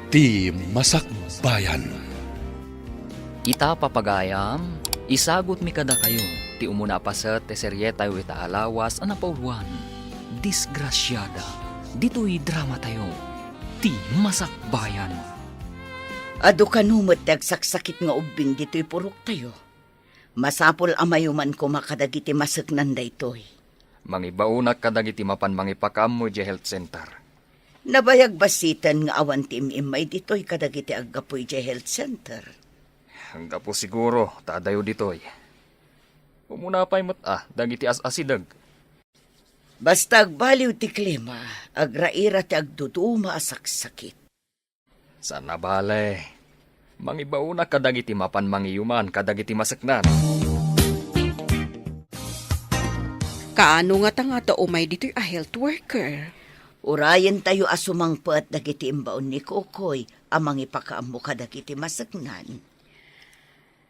Ti Masakbayan. Ita papagayam, isagot mi kada kayo, ti umuna pa sa teserye tayo ita alawas anapauluan. Disgrasyada, dito'y drama tayo, ti Masakbayan. Ado kanumot dagsaksakit nga ubing dito'y purok tayo. Masapol amayuman ko makadagiti masaknan daytoy. Mangibaunak kadagiti mapan mangipakam mo di health center. Nabayag basitan nga awan ti imay dito'y kadagiti aggapoy di health center. Hangga po siguro, tadayo dito'y. Umuna pa'y dagiti as-asidag. Basta agbaliw ti klima, agraira ti agduduma asaksakit. Sana bale, mangibaunak kadagiti mapan mangiyuman kadagiti masaknan. Kaano nga ta umay dito'y a health worker? Urayan tayo asumangpat dagiti imbaon ni Kokoy, amang ipakaam mo kadagiti masaknan.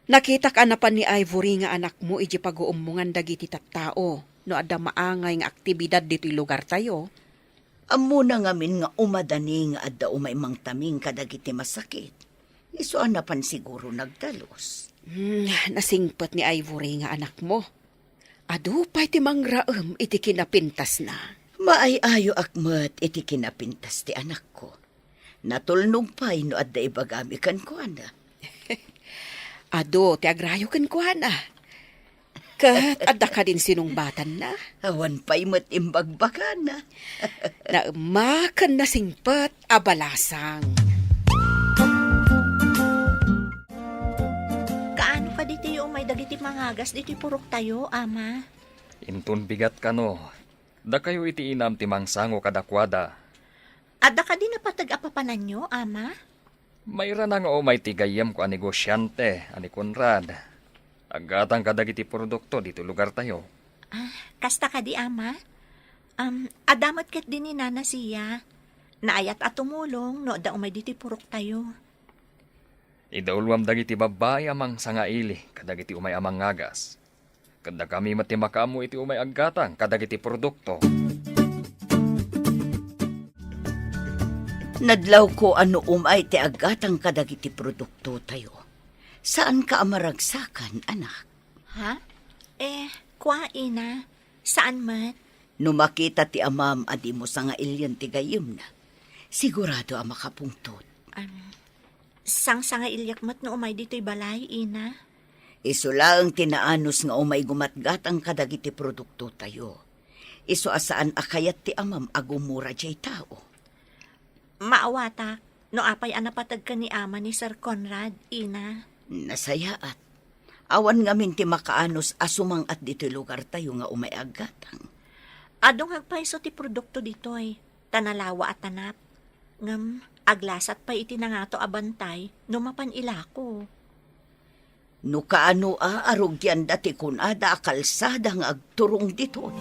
Nakita ka na pa ni Ivory nga anak mo iji pag-uumungan dagiti tattao no adda maangay nga aktibidad dito'y lugar tayo. Amo na ngamin nga umadani nga adda umay mang taming kadagiti masakit. Isuan na pan siguro nagdalos. Nasingpat ni Ivory nga anak mo. Adu pa'y ti mangraem iti kinapintas na. Maay-ayo akmat iti kinapintas ti anak ko. Natulnog pa'y no adda ibagami kan ko ana. Ado ti agrayo ken kuana. Kat adda ka din sinungbatan na. Awan pa'y matimbagbakan na. Naemakan na singpat abalasang. Kaano pa diti yung may dagiti mangagas diti purok tayo, ama? Intun bigat ka no. Da kayo iti inam ti mangsango kadakwada. Adda ka din napatag-apapanan nyo, ama? Mayra na nga may tigayam ko a negosyante, ani Conrad. Agatang kadagiti produkto dito lugar tayo. Kasta ka di, ama? Adamat ket din ni nana siya. Naayat at tumulong no da umay diti purok tayo. Idaulwam dagiti babae amang sangaili, kadagiti umay amang ngagas. Kada kami matimakamo iti umay aggatang, kadagiti produkto. Nadlaw ko ano umay ti agatang kadagiti produkto tayo. Saan ka amaragsakan, anak? Ha? Kwa ina. Saan mat? No makita ti amam adi mo sa nga ilyan ti gayim na. Sigurado ang makapungtot. Sang-sanga ilyak mat no umay dito'y balay, ina. Isula ang tinaanos nga umay gumatgatang kadagiti produkto tayo. Isu asaan akayat ti amam agumura jay tao. Maawatak, no apay anapatag ka ni ama ni Sir Conrad, ina. Nasayaat. Awan ngamin ti makaanos asumang at dito lugar tayo nga umay aggatang. Adong hagpaiso ti produkto dito'y tanalawa at tanap. Ngam, aglasat pa iti na nga to abantay, no mapan ilako. No kaano arugyan dati kun ada kalsada nga agturong dito.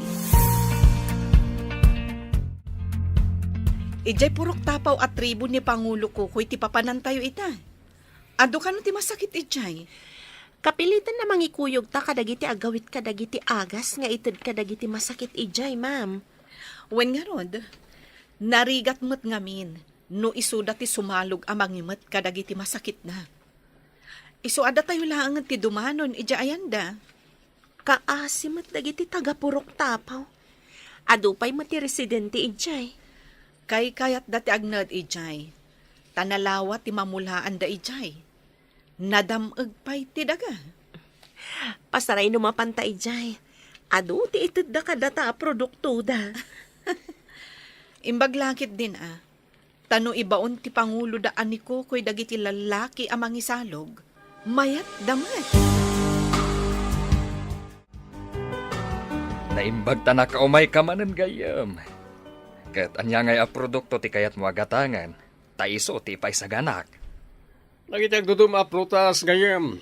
Ijay purok tapaw at tribo ni Pangulo Kukoy ti papanan tayo ita. Ado ka no ti masakit ijay. Kapilitan na mangikuyog ta kadagiti agawit kadagiti agas nga ited kadagiti masakit ijay, ma'am. Wen nga rod, narigat mo't ngamin no isuda ti sumalog amang imet kadagiti masakit na. Isuada tayo lang ti dumanon ijay ayanda. Kaasimat dagiti taga purok tapaw. Adupay mati residente ijay. Kay kayat dati agnad ijay. Tanalawa ti mamulaan da ijay. Nadamag pa'y ti daga. Pasaray numapanta ijay. Adu ti ited da kadata produkto da. Imbaglakit din Tano ibaon ti Pangulo daan ni Kukoy dagiti lalaki amang isalog. Mayat damat. Naimbag ta na kaumay kamanan gayam. Kat anya ngay a produkto ti kayat mo agatangan, taiso ti paisaganak. Nagitag dudum a prutas gayam.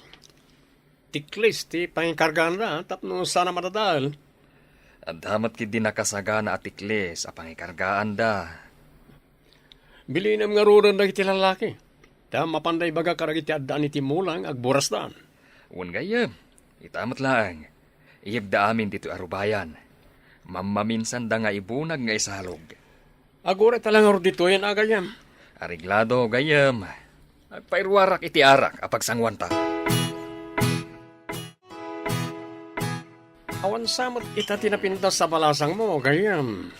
Tiklis ti pangikargaan na, tapno sana madadal. Adamat ki din nakasagana at tiklis a pangikargaan da. Bilinam nga ruran dagiti lalaki. Ta mapanday baga karagiti addaan iti mulang agburas daan. Un gayam, itamat lang. Iyagda amin dito arubayan. Mamaminsan da nga ibunag nga isalog. Agore talang dito yan agayam. Ariglado gayam. Agpairwarak iti arak apag sangwan ta. Awan samot ita tinapintas sa balasang mo, gayam.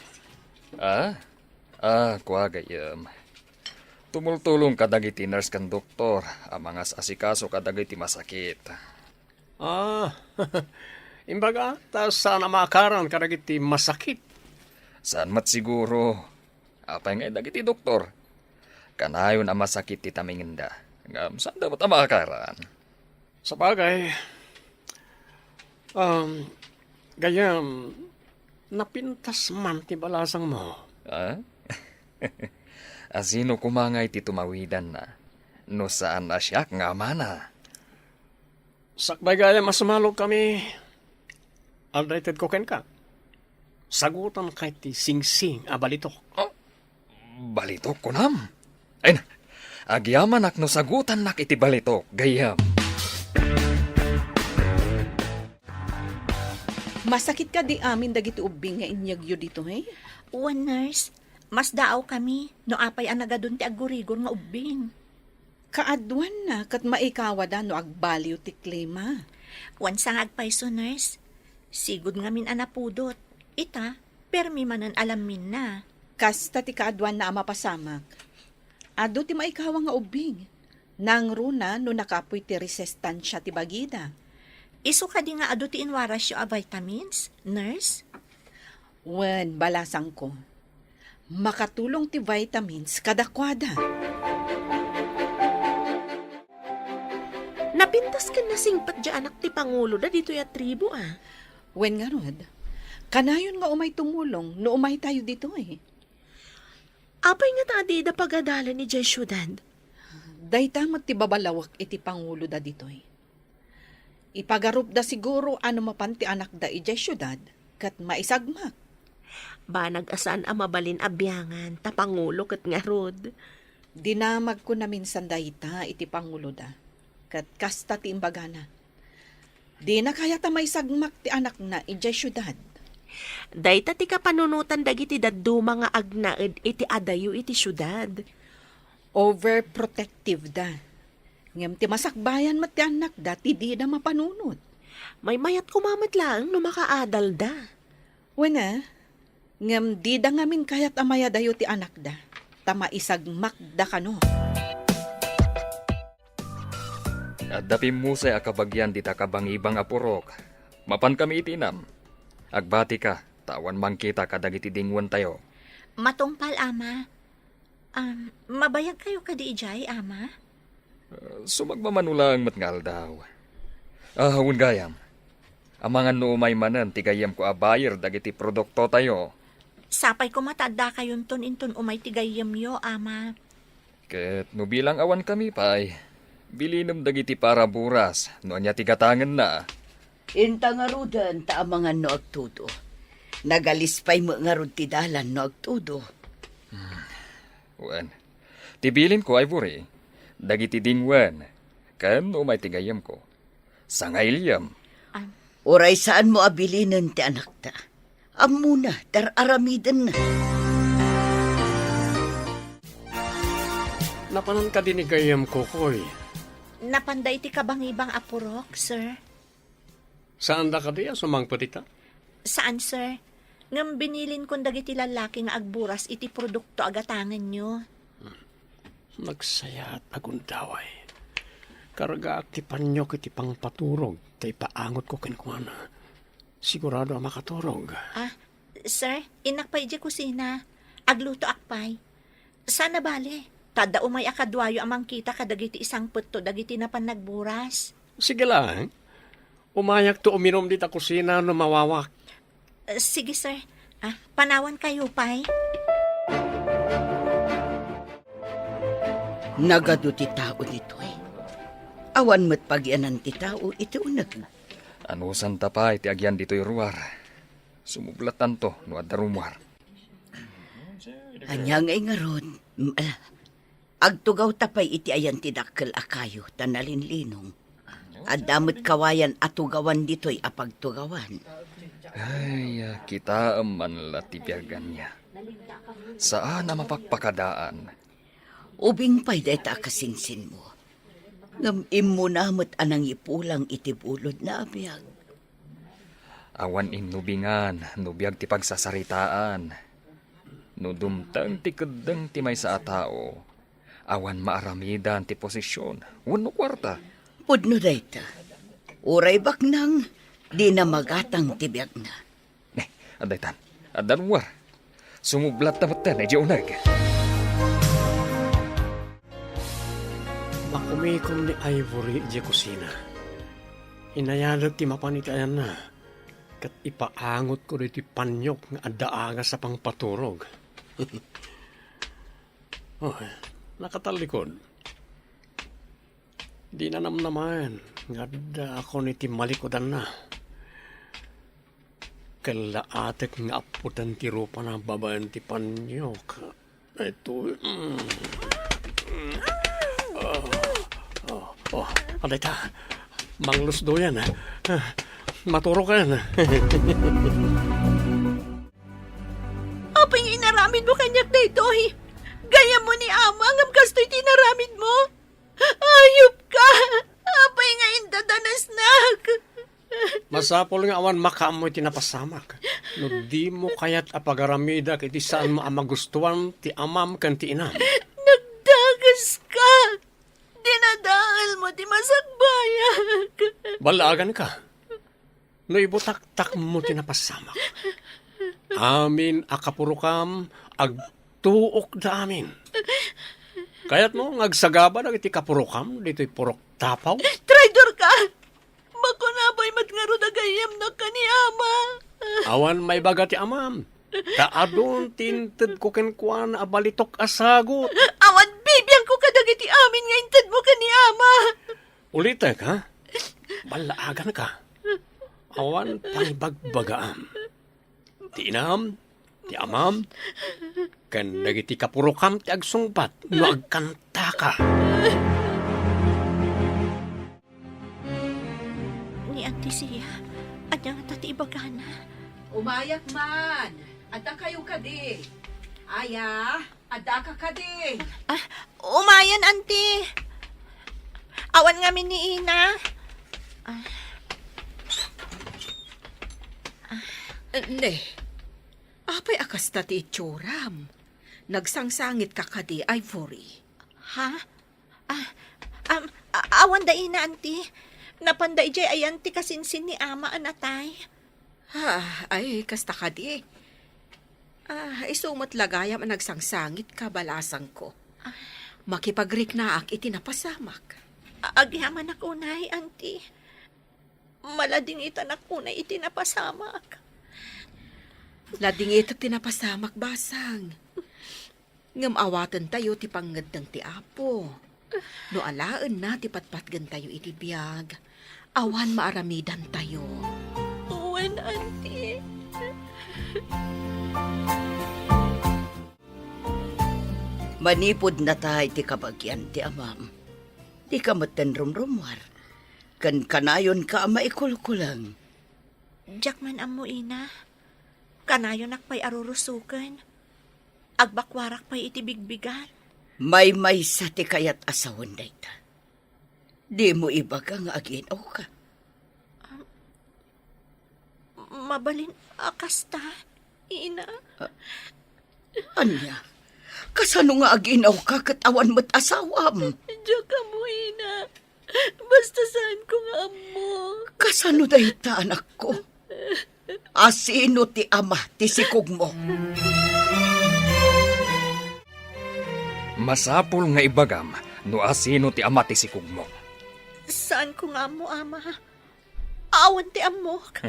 Kuha gayam. Tumultulong kadagiti nurse kan doktor, ang mga asikaso kadagiti masakit. Imbaga, tas sana makaran kadagiti masakit. Saan mat siguro? Apay nga dagiti doktor. Kanayon ang masakit ti taminginda. Ngam, saan dapat ang makakaran? Sa bagay, gayam, napintas man ti balasang mo. Asino kumangay ti tumawidan na? No saan na siya nga mana? Sakbay gayam, masumalog kami. Aldated ko ken ka. Sagutan kay ti sing-sing abalitok. Balitok ko nam. Ay na, agyaman ak no sagutan nak iti balitok, gayam. Masakit ka di amin dagiti ubing nga inyagyo dito, eh? Uwan, nurse. Mas daaw kami. No apay ang nagadun ti agurigor nga ubing. Kaadwan na, kat maikawada no agbaliw ti klima. Uwan sang agpaiso, nurse. Sigud nga min anapudot. Ita, permi manan alamin na. Kasta ti kaadwan na mapasamak. Ado ti maikawa nga ubing. Nang runa no nakapoy ti resestansya ti bagida. Isu ka di nga ado ti inwarasyo a vitamins, nurse? Wen, balasang ko. Makatulong ti vitamins kadakwada. Napintas ka na singpat di anak ti Pangulo da dito ya tribo ah. Wen nga rod, kanayon nga umay tumulong no umay tayo dito eh. Apay nga taadi da pagadalan ni Jay Syudad. Daytamot ti babalawak iti Pangulo da dito eh. Ipagarup da siguro ano mapanti anak da ijay syudad kat maisagmak. Ba nag-asan ang mabalin abyangan ta Pangulo kat nga rod. Dinamag ko na minsan dayta iti Pangulo da kat kasta ti imbagana. Di na kaya ta maisagmak ti anak na ijay syudad. Dayta ti kapanunutan dagiti daduma nga agnaed iti adayo iti syudad. Overprotective da. Ngem ti masakbayan mat ti anak da ti di na mapanunot. May mayat kumamat lang no makaadal da. Wena, ngem di da ngamin kayat amaya dayo ti anak da. Ta maisagmak da kano. At dapim mo sa akabagyan di ta kabangibang apurok. Mapan kami itinam. Agbati ka, tawan man kita kadagiti dingwan tayo. Matungpal, ama. Mabayag kayo kadi ijay, ama? Sumagmamanulang matngal daw. Hawun gayam. Amangan no umay manan, tigayam ko abayir dagiti produkto tayo. Sapay ko matanda kayon ton umay tigayam yo, ama. Ket no bilang awan kami pay. Bilinam dagiti para buras, no anya tigatangan na. Inta nga rudan ta amangan no agtudo. Nagalispay mo nga rud ti dalan no agtudo. Wen, tibilin ko ay buri. Dagiti dingwan, kan umay tigayam ko. Sangailyam. Oray saan mo abilinan ti anak ta. Amuna, tar aramidan na. Napanan ka din ni gayam kokoy. Napanday ti kabangibang apurok, sir. Saan da ka diya sumangpatita? Saan, sir? Ngam binilin kong dagiti lalaki nga agburas iti produkto agatangan nyo. Nagsaya at agundaway. Karaga aktipan nyo kiti pang paturog, tay paangot ko kinkwana. Sigurado ang makaturog. Sir, inak pa iti kusina. Agluto akpay. Sana bale, tada umay akadwayo amang kita kadagiti isang putto dagiti na pan nagburas. Sige lang. Umayak to uminom dita kusina no mawawak. Sige, sir. Panawan kayo, pay. Nagado ti tao dito eh. Awan mo't pagyanan ti tao iti unag. Anusan tapay ti agyan dito'y ruwar. Sumublatan to no adda rumwar. Anya nga nga ron. Agtugaw tapay iti ayan ti dakkel akayo tanalinlinong. Adamot kawayan atugawan dito'y apagtugawan. Ay, kita man latibiagan niya. Saan na mapagpakadaan? Ubing pa'y deta kasinsin mo. Ngam imunamot anang ipulang itibulod na abiyag. Awan imnubingan, nubiyag ti pagsasaritaan. Nudumtang ti kedeng ti may sa tao. Awan maaramidan ti posisyon. Wano kwarta. Pudno dayta. Uray baknang, di na magatang tibiyag na. Adaytan, adan war. Sumublat na matan ay unag. Makumikom ni Ivory di kusina. Inayalag ti mapanitayan na. Kat ipaangot ko rin ti panyok nga adaaga sa pangpaturog. Oh, nakatalikod. Di na naman nga da ako ni ti malikodan na. Kalaatek nga aputan ti rupa na babaan ti panyok. Ito, alay ta. Manglus do yan, maturo ka yan. Apay nga inaramid mo kanyak na ito, eh. Gaya mo ni Ama, ngam kasto'y tinaramid mo. Ayop ka! Apay nga indadanas nak. Masapol nga awan makaamoy tinapasamak. No di mo kayat apagaramida kiti saan mo amagustuhan ti amam kan ti inam. Nagdagas ka! Dinadahal mo di masagbayag. Balagan ka. No ibutak-tak mo tinapasamak. Amin akapurukam agtuok da amin. Kayat mo ngagsagaba na iti kapurukam dito'y purok tapaw. Traidor ka! Makunabay matngaro na gayam na ka ni Ama. Awan may baga ti amam. Kaadon tinted ko kenkwan abalitok asagot. Awan bibiyang ko kadagiti amin nga intad mo ka ni Ama. Ulitek ha? Balaagan ka. Awan pangibagbagaam. Ti inam, ti amam, kan dagiti kapurukam ti agsungbat no agkanta ka. Ni Auntie Sia, at nga tati ibagana. Umayak man. Ada kayo kadi. Aya, ada ka kadi. Umayan, Auntie. Awan nga min ni Ina. Ne, apay akas ta ti itsuram. Nagsangsangit ka kadi, Ivory. Ha? Awan da Ina, Auntie. Napanday jay ayan ti kasinsin ni Ama anatay. Ay, kasta kadi. Isumot lagayam ang nagsangsangit ka balasang ko. Makipagrik na ak iti napasamak. Agyaman ako unay, Auntie. Malading itanak unay iti napasamak. Lading ito tinapasamak basang. Ngam awatan tayo ti pangad ng ti Apo. No alaan na ti patpatgan tayo iti biyag. Awan maaramidan tayo. Uwan, Auntie. Manipod na tayo ti kabagyan ti amam. Di ka matan rumrumwar. Kan kanayon ka maikulkulang. Jakman amo, Ina. Kanayon akpay arurusukan. Agbakwarak pa'y itibigbigan. May sa ti kayat asawan dayta. Di mo ibaga nga aginaw ka. Mabalin akasta, Ina. Anya, kasano nga aginaw ka katawan mo't asawam? Diyak ka mo, Ina. Basta saan ko nga amo. Kasano dayta anak ko? Asino ti ama ti sikog mo? Masapol nga ibagam, no asino ti ama ti sikog mo. Saan ko nga amo, Ama? Awan ti amok.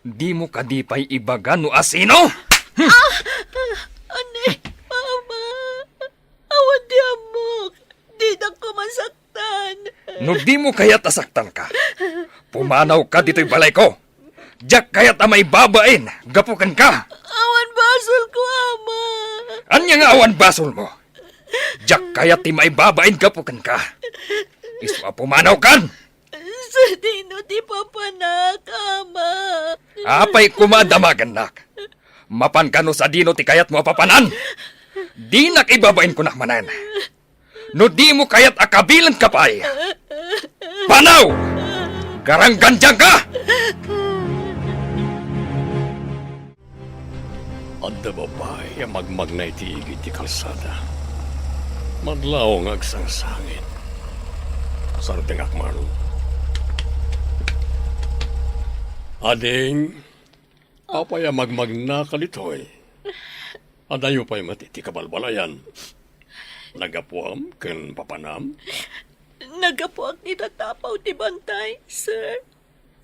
Di mo kadipay ibaga no asino? Ane, Mama. Awan ti amok. Di na ko masaktan. No di mo kayat asaktan ka. Pumanaw ka dito'y balay ko. Diyak kayat amay babain, gapukan ka. Awan basol ko, Ama. Anya nga awan basol mo? Diyak kayat ti may babain, gapukan ka. Iswa pumanaw kan. Sa dino ti papanak, Ama. Apay kumadamagan nak. Mapan ka no sa dino ti kayat mo papanan. Di nak ibabain ko nakmanan. No di mo kaya't akabilan ka pa'y. Panaw! Garanggandyang ka! Adda babae ang magmagnay ti igit ti kalsada. Madlaw ang agsangsangin. Sarting akmano. Ading, apaya magmagna kalitoy. Adayo pa'y matiti kabalbalayan. Nagapuam ken papanam. Nagapuak ni tatapaw ti bantay, sir.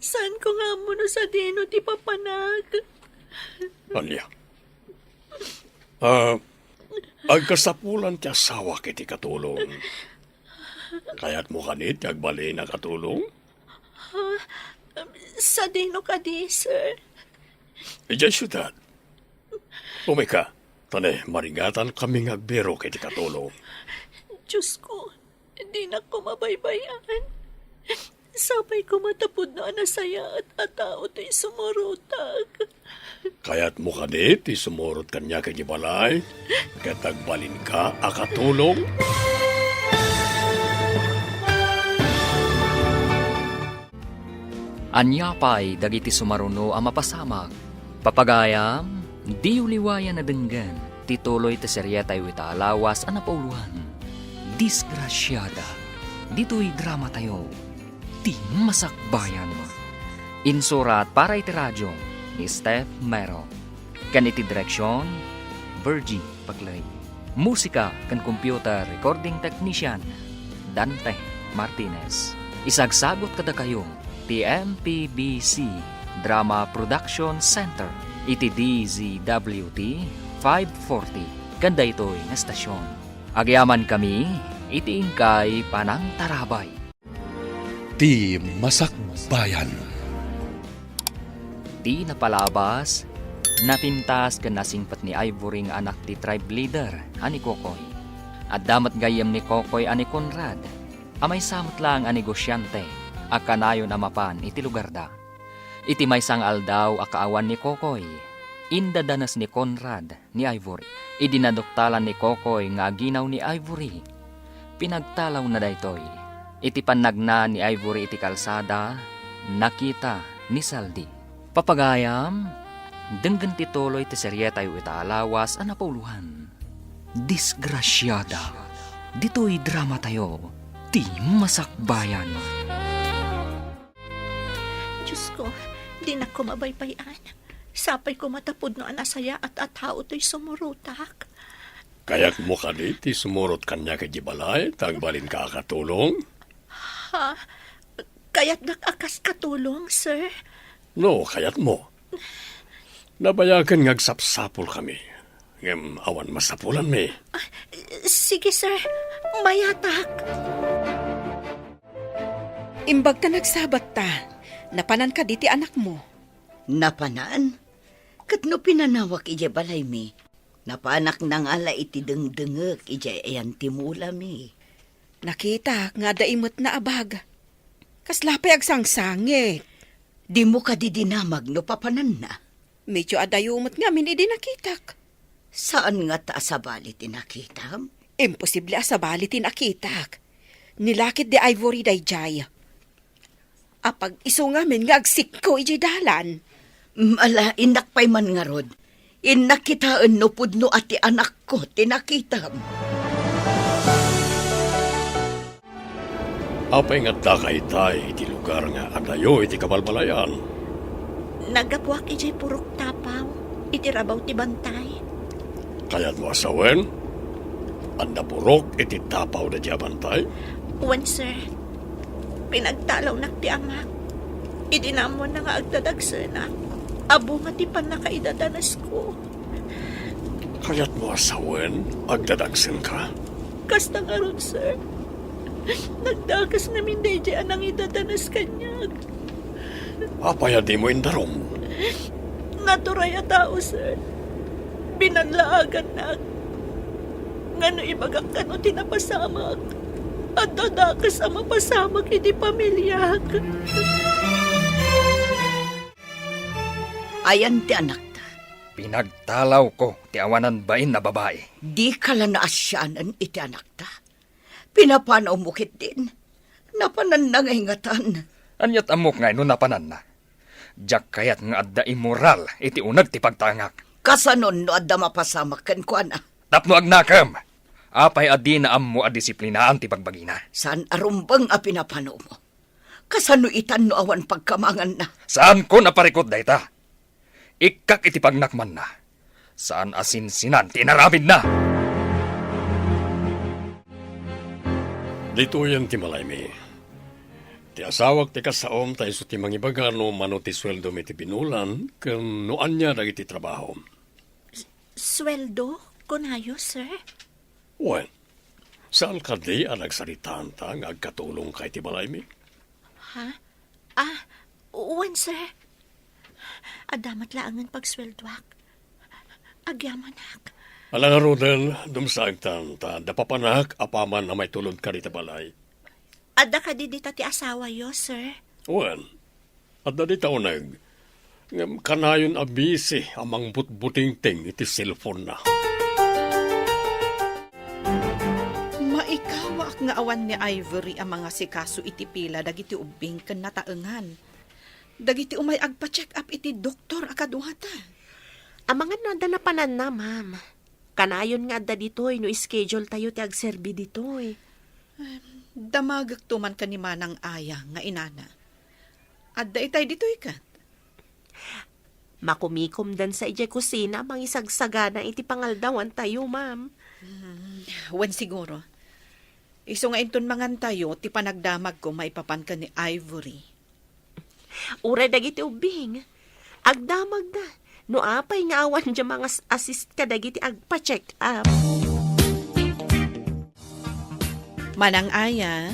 Saan ko nga mo no sa dino ti papanag? Alya. Agkasapulan ti asawa kiti katulong. Kaya't mo kanit agbali na katulong? Sa dino ka di, sir. Ijay syudad. Umika, tane maringatan kaming agbero kiti katulong. Diyos ko, di na ko mabaybayan. Sabay ko matapod na anasaya at atao to'y sumurutag. Kaya't mo kanit isumurot kanya kiti balay. Kaya't agbalin ka akatulong. Anya pa'y dagiti sumaruno ang mapasamag. Papagayam, di uliwayan na denggan. Tituloy ti serye tayo italawas ang napauluhan. Disgrasyada. Dito'y drama tayo. Di masakbayan. Insurat para iti radyo ni Steph Mero. Kaniti direksyon, Virgie Paglay. Musika kan computer recording technician, Dante Martinez. Isagsagot kada kayo, TMPBC Drama Production Center, iti DZWT 540. Ganda ito'y nga stasyon. Agyaman kami, iti ingkay panang tarabay. Di masakbayan. Di napalabas, napintas ka nasingpat ni Ivory nga anak ti tribe leader, ani Kokoy. At damat gayam ni Kokoy ani Conrad, amay samot lang ani negosyante, akanayon amapan iti lugar da. Iti may sang aldaw akaawan ni Kokoy, indadanas ni Conrad ni Ivory. Idinadoktalan ni Kokoy nga aginaw ni Ivory. Pinagtalaw na daytoy. Iti panagna ni Ivory iti kalsada, nakita ni Saldi. Papagayam, denggan tituloy ti serye tayo itaalawas ang napauluhan. Disgrasyada. Dito'y drama tayo. Di masakbayan. Diyos ko, di na ko mabaybayan. Sapay ko matapod no anasaya at atao to'y sumurutak. Kaya't mo kanit isumurot kanya kiti balay. Tagbalin ka akatulong. Ha? Kaya't nakakas katulong, sir? No, kaya't mo. Nabayagan ngagsapsapol kami. Ngem awan masapulan mi. Sige, sir. Mayatak. Imbag ta nagsabat ta, napanan ka diti anak mo. Napanaan? Kat no pinanawak ija balay mi. Napanak nang ala iti dengdengek ija ayan timula mi. Nakita nga daimot na abag. Kaslapay agsangsangit. Di mo ka didinamag no papanan na. Medyo adayumot nga min idi nakitak. Saan nga ta sa bali tinakitam? Imposible sa balitin akitak. Nilakit di Ivory dayjay. Apag iso nga min nga agsik ko iji dalan. Mala, inak pa'y man nga rod. Inakitaan no pudno ati anak ko tinakitam. Apay nga takay-tay iti lugar nga adayo iti kabalbalayan. Nagapuak ijay purok tapaw. Iti rabaw ti bantay. Kaya't mo asawen, anda purok iti tapaw na diabantay. Wan, sir. Pinagtalaw na ti amak. Idinamon na nga agdadagsana. Abo nga ti panakaidadanas ko. Kaya't mo asawen, agdadagsin ka. Kasta nga ron, sir. Nagdakas namin DJ anang idadanas kanyag. Apaya di mo indarom. Naturay a tao, sir. Binanlaagan na. Ngano ibagak kano tinapasamag. At dadakas ang mapasamag iti pamilyag. Ayan ti anak ta. Pinagtalaw ko ti awanan bain na babae. Di ka lang naasyanan iti anak ta. Pinapanaw mo kit din. Napanan na ingatan. Anyat amok nga no napanan na. Diyak kayat nga adda immoral iti unag ti pagtangak. Kasanon no adda mapasamak ken kuana. Tapno agnakam. Apay adi na ammo a disiplinaan ti pagbagina. Saan arumbang a pinapanaw mo? Kasano itan no awan pagkamangan na? Saan ko naparikot dayta? Ikak iti pagnakman na. Saan asinsinan tinaramid na? Dito yan ti Malaymi. Ti asawak ti kasaom tayo so ti mangibagano mano ti sweldo mi ti pinulan ken noan niya dagiti trabaho. Sweldo? Kunayo, sir? Well, saan ka di ang nagsaritaan ta nga agkatulong kay ti Malaymi? Uwan, sir. Adamat laangan pagsweldoak. Agyamanak. Alang Rodel, dumsagtan ta, dapapanak apaman na may tulod ka dita balay. Ada ka di dita ti asawa yo, sir? Well, at na dita unag, ngam kanayon abisi amang butbuting-ting iti cellphone na. Maikawak nga awan ni Ivory ang mga sikaso iti pila dagiti ubing ken nataengan. Dagiti umay agpa-check up iti doktor akaduhata. Amangan na na panan na, ma'am. Kanayon nga adda ditoy no schedule tayo ti agserbi ditoy. Damagak tuman ka ni manang aya nga inana. Adda itay ditoy kat. Makumikom dan sa ijay kusina mangisagsagana iti pangaldawan tayo, ma'am. Wen siguro. Iso nga inton mangan tayo ti panagdamag ko maipapan ka ni Ivory. Ure dagiti ubing. Agdamag da. No apay nga awan dyan mga assist ka dagiti agpa-check up. Manang aya,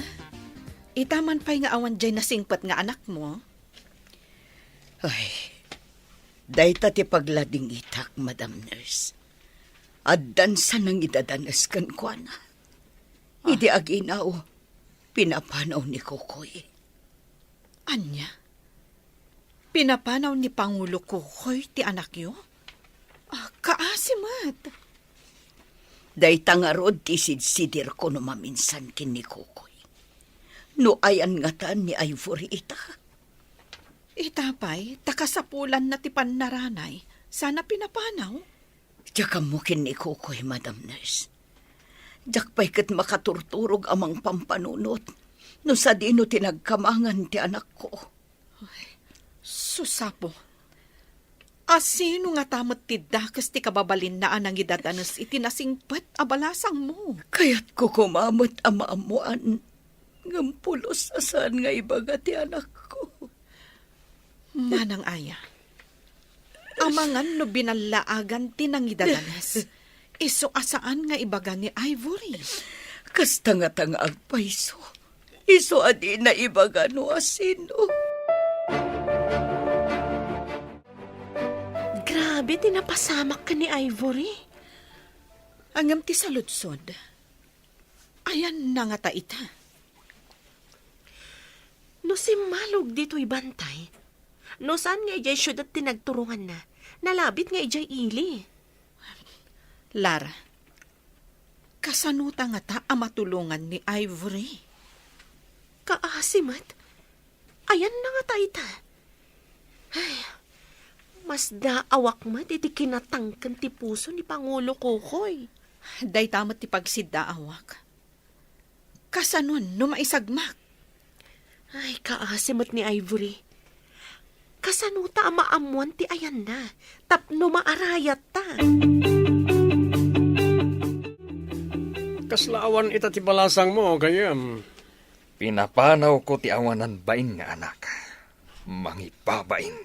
itaman pa'y nga awan dyan nasingpat nga anak mo. Ay, dayta ti paglading itak, Madam Nurse. Addan sa nang idadanas kan kuana. Idi aginaw, pinapanaw ni Kokoy. Anya? Pinapanaw ni Pangulo Kokoy ti anak yo? Kaasimat. Dayta nga rod ti sidsidir ko no maminsan kin ni Kokoy. No ayan nga taan ni Ivory ita. Itapay, takasapulan na ti pannaranay. Sana pinapanaw. Diyak mo kin ni Kokoy, Madam Nurse. Diyak pa'y kat makaturturog amang pampanunot. No sa dino tinagkamangan ti anak ko. Susapo. Asino nga tamot ti dakas ti kababalin na anang idadanas iti nasingpet abalasang mo. Kaya't ko kumamot amaamuan. Ngampulos asan nga ibaga ti anak ko. Manang aya. Amangan no binalaagan ti nang idadanas. Iso asaan nga ibaga ni Ivory. Kasta nga tanga agpaiso. Iso adi na ibaga no asino. Grabe, tinapasamak ka ni Ivory. Angam ti saludsod. Ayan na nga ta ita. No si Malog dito'y bantay. No saan nga ijay syudad tinagturungan na. Nalabit nga ijay ili. Lara, kasanuta nga ta ang matulungan ni Ivory. Kaasimat. Ayan na nga ta ita. Ay, mas daawak mat iti kinatangkan ti puso ni Pangulo Kokoy. Day tamat ti pagsiddaawak. Kasanon no maisagmak. Ay, kaasimat ni Ivory. Kasanuta ang maamuan ti ayan na. Tapno maarayat ta. Kaslaawan ita ti balasang mo, kayam. Pinapanaw ko ti awanan bain nga anak. Mangibabain.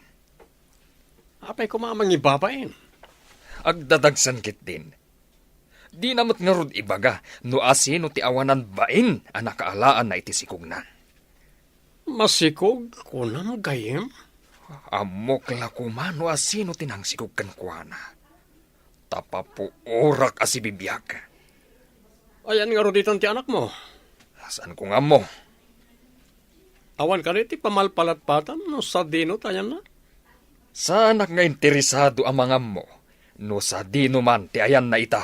Apay kumamang ibabain. Agdadagsan kit din. Di namot nga rod ibaga no asino ti awanan bain ang nakaalaan na iti sikog na. Masikog kunam gayem? Amok la kumano asino tinang sikog kan kuana. Tapapo orak asibibiyag. Ayan nga roditan ti anak mo. Saan ko nga mo? Awan ka rin ti pamalpalatpatan no sa dino tayan na. Sa anak nga interesado ang mga mo, no sa di naman ti ayan na ita.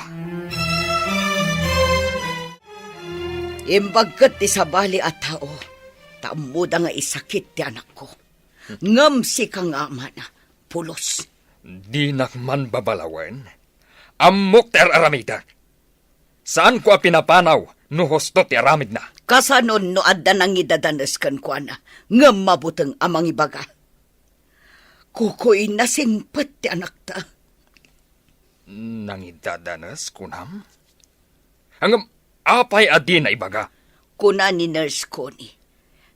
Imbagkat ti sabali at tao, taamuda nga isakit ti anak ko. Ngam si kang ama na, pulos. Di nakman babalawan. Amok ti aramida. Saan ko a pinapanaw no husto ti aramid na? Kasanon no adda nang idadanas kan ko na, ngam mabutang amang ibaga. Kukoy na singpet ti anak ta. Nangidadanas kunam? Hanggang apay adi na ibaga. Kuna ni Nurse Connie,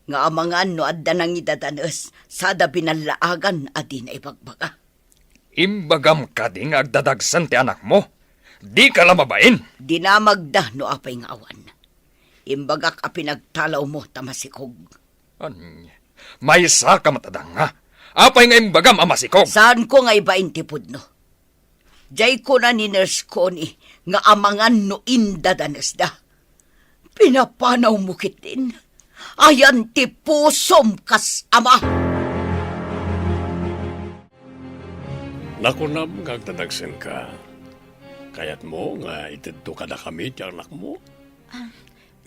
nga amangan no adda nang idadanas, sada binalaagan adi na ibagbaga. Imbagam ka di nga agdadagsan ti anak mo. Di ka lamabain. Dinamagda no apay nga awan. Imbagak a pinagtalaw mo tamasikog. May sa ka matadang nga. Apay nga imbagam amasikog. Saan ko nga ibain tipod no? Jay ko na ni Nurse Connie nga amangan no indadanas da. Pinapanaw mo kitin. Ayan ti pusom kas ama. Nakunam nga agdadagsen ka. Kayat mo nga itidto ka na kami ti anak mo.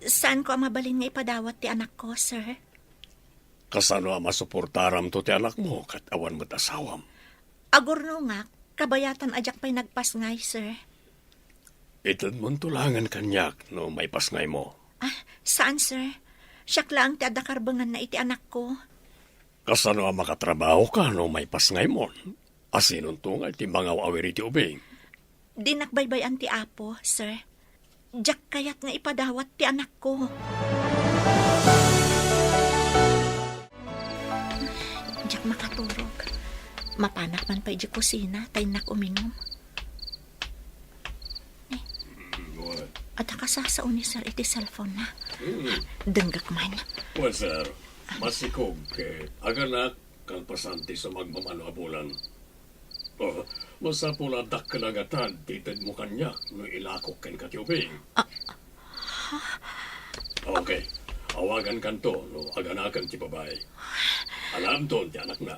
Saan ko ang mabalin nga ipadawat ti anak ko, sir? Kasano ang masuportaram to ti anak mo kat awan mo't asawam. Agurno nga, kabayatan ajak pa'y nagpasngay, sir. Itad mong tulangan kanyak no may pasngay mo. Saan, sir? Siyak lang ti adakarbangan na iti anak ko. Kasano ang makatrabaho ka no may pasngay mo. Asinon to nga iti mga awiri ti ubing. Dinakbaybayan ti apo, sir. Diyak kayat nga ipadawat ti anak ko. Diyak makaturog. Mapanak man pa di kusina, tayo nak uminom. At akasasaon ni sir iti cellphone na. Denggak man. Well, sir, masikog aganak kang pasanti sa magmamano abulan. Masapula dakkalagatan titid mo kanyak no ilakok ken katiubing. Okay, awagan kanto no aganakan ti babae. Alam to ti anak na.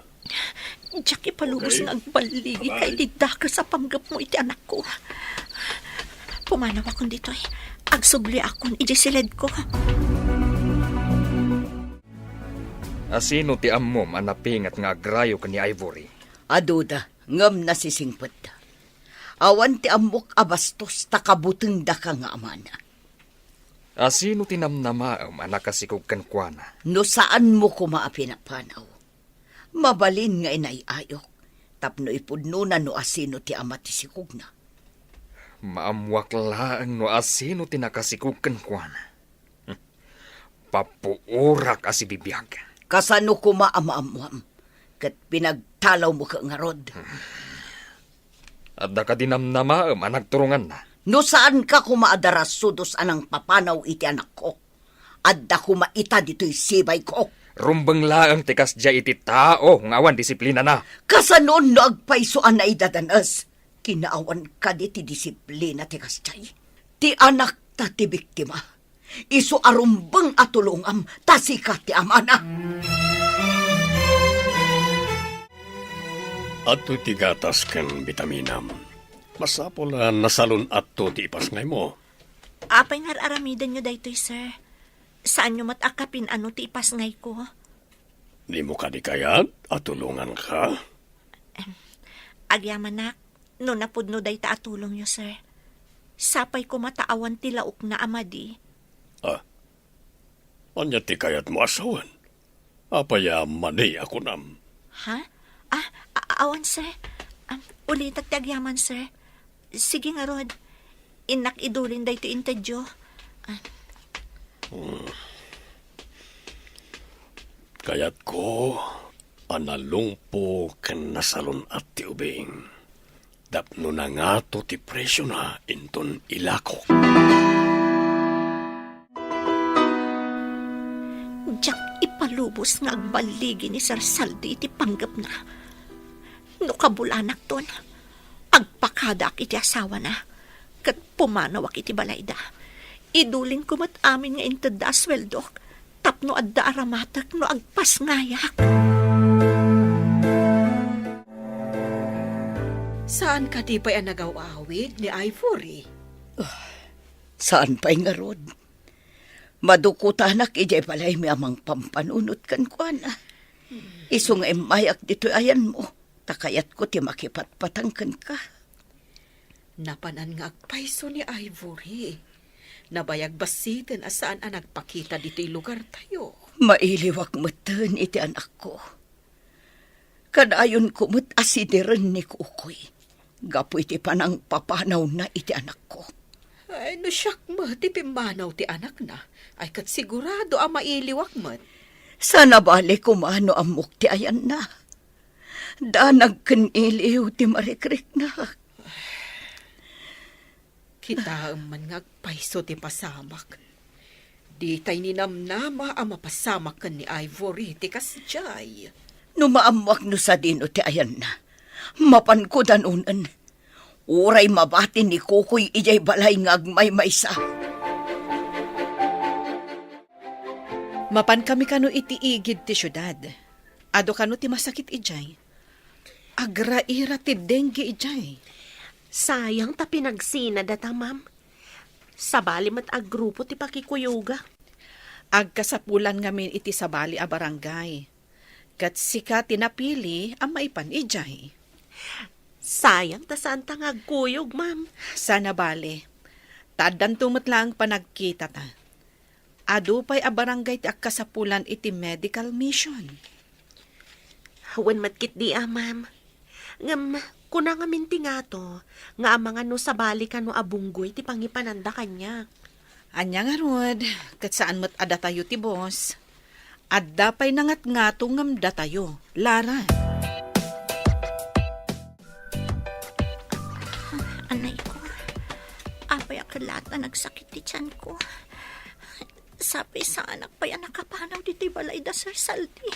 Diyak ipalubos Okay. ng agbaligi kay didaka sa panggap mo iti anak ko. Pumanaw akong dito eh. Agsubli akong idisilid ko. Asino ti ammo manapingat nga agrayo ka ni Ivory. Aduda, ngam na sisingpet da. Awan ti amok abastos takabuteng da ka nga amana. Asino ti namnamaam anak kasikog kan kuana. No saan mo kumaapinapanaw? Mabalin nga inayayok. Tapno ipudno na no asino ti ama ti sikog na. Maamwak laang no asino ti nakasikog kan kuana. Papuurak asibibiyag. Kasano kumaamaamuam. Kat pinagtalaw mo ka nga rod. At da ka dinamnamaam anak turungan na. No saan ka kumaadaras sudos anang papanaw iti anak ko? Adda kumaita dito'y sibay ko. Rumbang laang tikas dya iti tao ng awan disiplina na. Kasanon no agpaisoan na idadanas. Kinaawan ka di ti disiplina ti kasjay. Ti anak ta ti biktima. Isu arumbang atulungam tasika ti amana. At to ti gatas ken bitaminam. Masapula nasalon at to ti ipasngay mo. Apay nga aramidan nyo daytoy, sir. Saan nyo matakapin ano ti ipasngay ko? Di mo ka di kayat at tulungan ka. Agyaman nak, no napudno day ta atulong nyo, sir. Sapay ko mataawan ti laok na amadi. Anya ti kayat mo asawan. Apaya mani ako nam. Ha? Awan, sir. Ulitat ti agyaman, sir. Sige nga, Rod. Inak idulin day ti intadyo. Kayat ko, analungpo ken nasalon at ti ubing. Dapno na nga to ti presyo na inton ilako. Diyak ipalubos nga agbaligi ni Sir Saldi iti panggap na. No kabulanak ton, agpakadak iti asawa na. Kat pumanawak iti balayda. Idulin ko mat amin nga intada asweldok. Tapno adda aramatak no agpas ngayak. Saan ka di pa'y nagaw-awid ni Ivory? Saan pa'y nga rod? Madukutanak ijay balay mi amang pampanunot kan ko na. Iso nga mayak dito ayan mo. Takayat ko ti makipatpatangkan ka. Napanan nga agpaiso ni Ivory. Nabayag basitin asaan ang nagpakita dito'y lugar tayo. Mailiwak matan iti anak ko. Kadayon ko mat asidiren ni Kukoy. Gapo iti panang papanaw na iti anak ko. Ay, no siyak mo, ti pimanaw ti anak na. Ay, kat sigurado ang mailiwak mo. Sana bali kumano amok ti ayan na. Danag kaniliw ti marikrik na. Kita man nga agpaiso ti pasamak. Di tay ninamnama ang mapasamak kan ni Ivory ti kasjay. Numaamwak no sa dino ti ayan na. Mapan ko danunan. Uray mabati ni Kukoy ijay balay ngagmay maysa. Mapan kami kano iti igid ti syudad. Ado kano ti masakit ijay. Agraira ti dengue ijay. Sayang ta pinagsina data, ma'am. Sabali mat agrupo ti pakikuyuga. Agkasapulan ngamin iti sabali a barangay. Kat sika tinapili ang maipan ijay. Sayang ta saan ta ngagkuyog, ma'am. Sana bale. Tadan tumot lang panagkita ta. Adupay a barangay ti agkasapulan iti medical mission. Hawan matkit di ma'am. Ngam, kuna nga minti nga to, nga mga no sabali ka no abunggoy ti pangipananda kanya. Anya nga rod, kat saan mo't ada tayo ti boss. Adda pa'y nangat nga to ngam da tayo, Lara. Anay ko, apay akilata nagsakit ti tiyan ko. Sabi sa anak pa yan nakapanaw dito'y balay da Sir Saldi.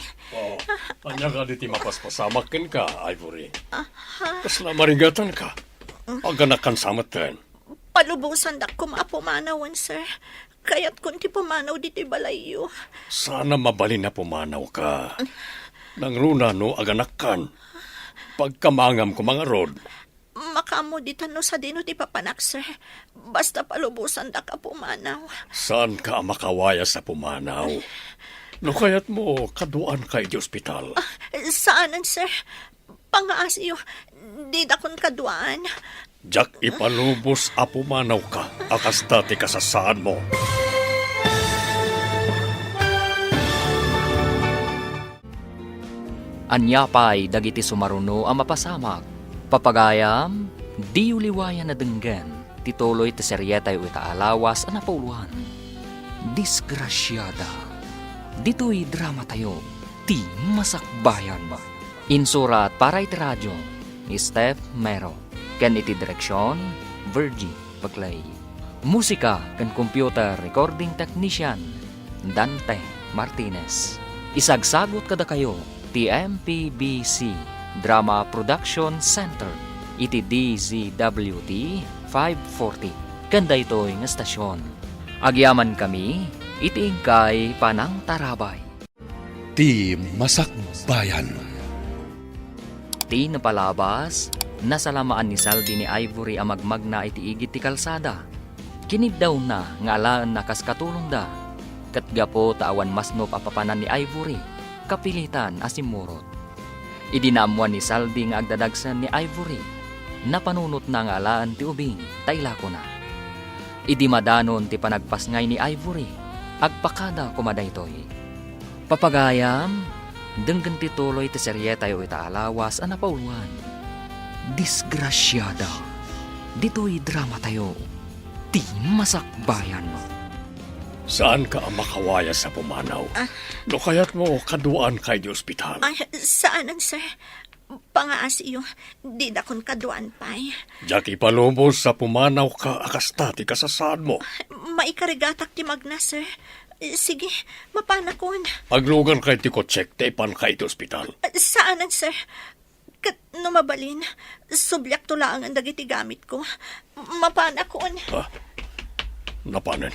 Anya ka diti mapaspasamakin ka, Ivory. Kasla marigatan ka. Aganakan samatan. Palubusan dak kumapumanawan, sir. Kaya't kunti pumanaw dito'y balayo. Sana mabalin na pumanaw ka. Nang runa no aganakan. Pagkamangam ko mga rod. Makamo dito no sa dino ti papanak, sir. Basta palubusan da ka pumanaw. Saan ka makawaya sa pumanaw? No kaya't mo kaduan kay di ospital. Saanan, sir? Pangaasiyo, di da kon kaduan. Jak ipalubos a pumanaw ka. Akas dati kasasaan mo. Anyapay dagiti sumaruno ang mapasamak. Papagayam, di uliwayan na denggan. Tituloy ti seryetay ita alawas ang napauluhan. Disgrasyada. Dito'y drama tayo. Ti masakbayan ba? Insurat para iti radyo ni Steph Mero. Ken iti direksyon, Virgie Baglay. Musika ken computer recording technician, Dante Martinez. Isagsagot kada kayo, TMPBC Drama Production Center, iti DZWT 540. Kanda ito'y ng estasyon. Agyaman kami, iti ingkay Panang Tarabay. Ti Masakbayan. Ti napalabas, nasalamaan ni Saldi ni Ivory ang magmagna iti igit ti kalsada. Kinid daw na nga alaan na kaskatulong da. Katgapo taawan masno papapanan ni Ivory, kapilitan asimurot. Idinamuan ni Saldi nga agdadagsan ni Ivory, napanunot na nga alaan ti ubing, tailako na. Idi madanon ti panagpasngay ni Ivory, agpakada kumadaytoy. Papagayam, denggan ti tuloy ti seryetayo ita alawas ang napauluan. Disgrasyada. Dito'y drama tayo. Ti masakbayan mo. Saan ka ang makawaya sa pumanaw? No kaya't mo kaduan kay di ospital. Ay, saanan, sir? Pangaasiyo, di da kon kaduan pa'y. Jak ipalubos sa pumanaw ka akas dati kasasaan mo. Maikarigatak ti magna, sir. Sige, mapanakon. Aglugan kay ti kotsek, tepan kay di ospital. Saanan, sir? Kat numabalin, subyak tulaan ang dagiti gamit ko. Mapanakon. Napanan.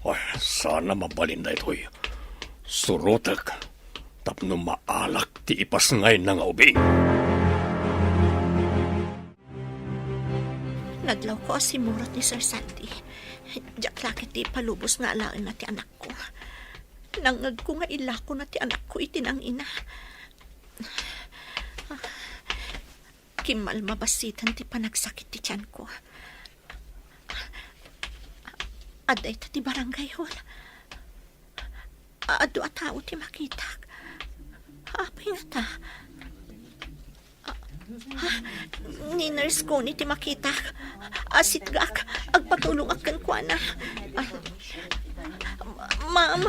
Ay, sana mabalin na ito'y. Surotak. Tapno maalak ti ipasngay ng ubing. Naglaw ko si Murot ni Sir Sandy. Jak lakit ti palubos nga alaan na ti anak ko. Nangag ko nga ilako na ti anak ko itinang ina. Kimal mabasitan ti panagsakit ti tiyan ko. Aday ta ti barangay hol. Ado a tao ti makitak. Apay nga ta. Ni nurse ko ni ti makitak. Asit gak. Agpatulong akan kwa na. Ma'am,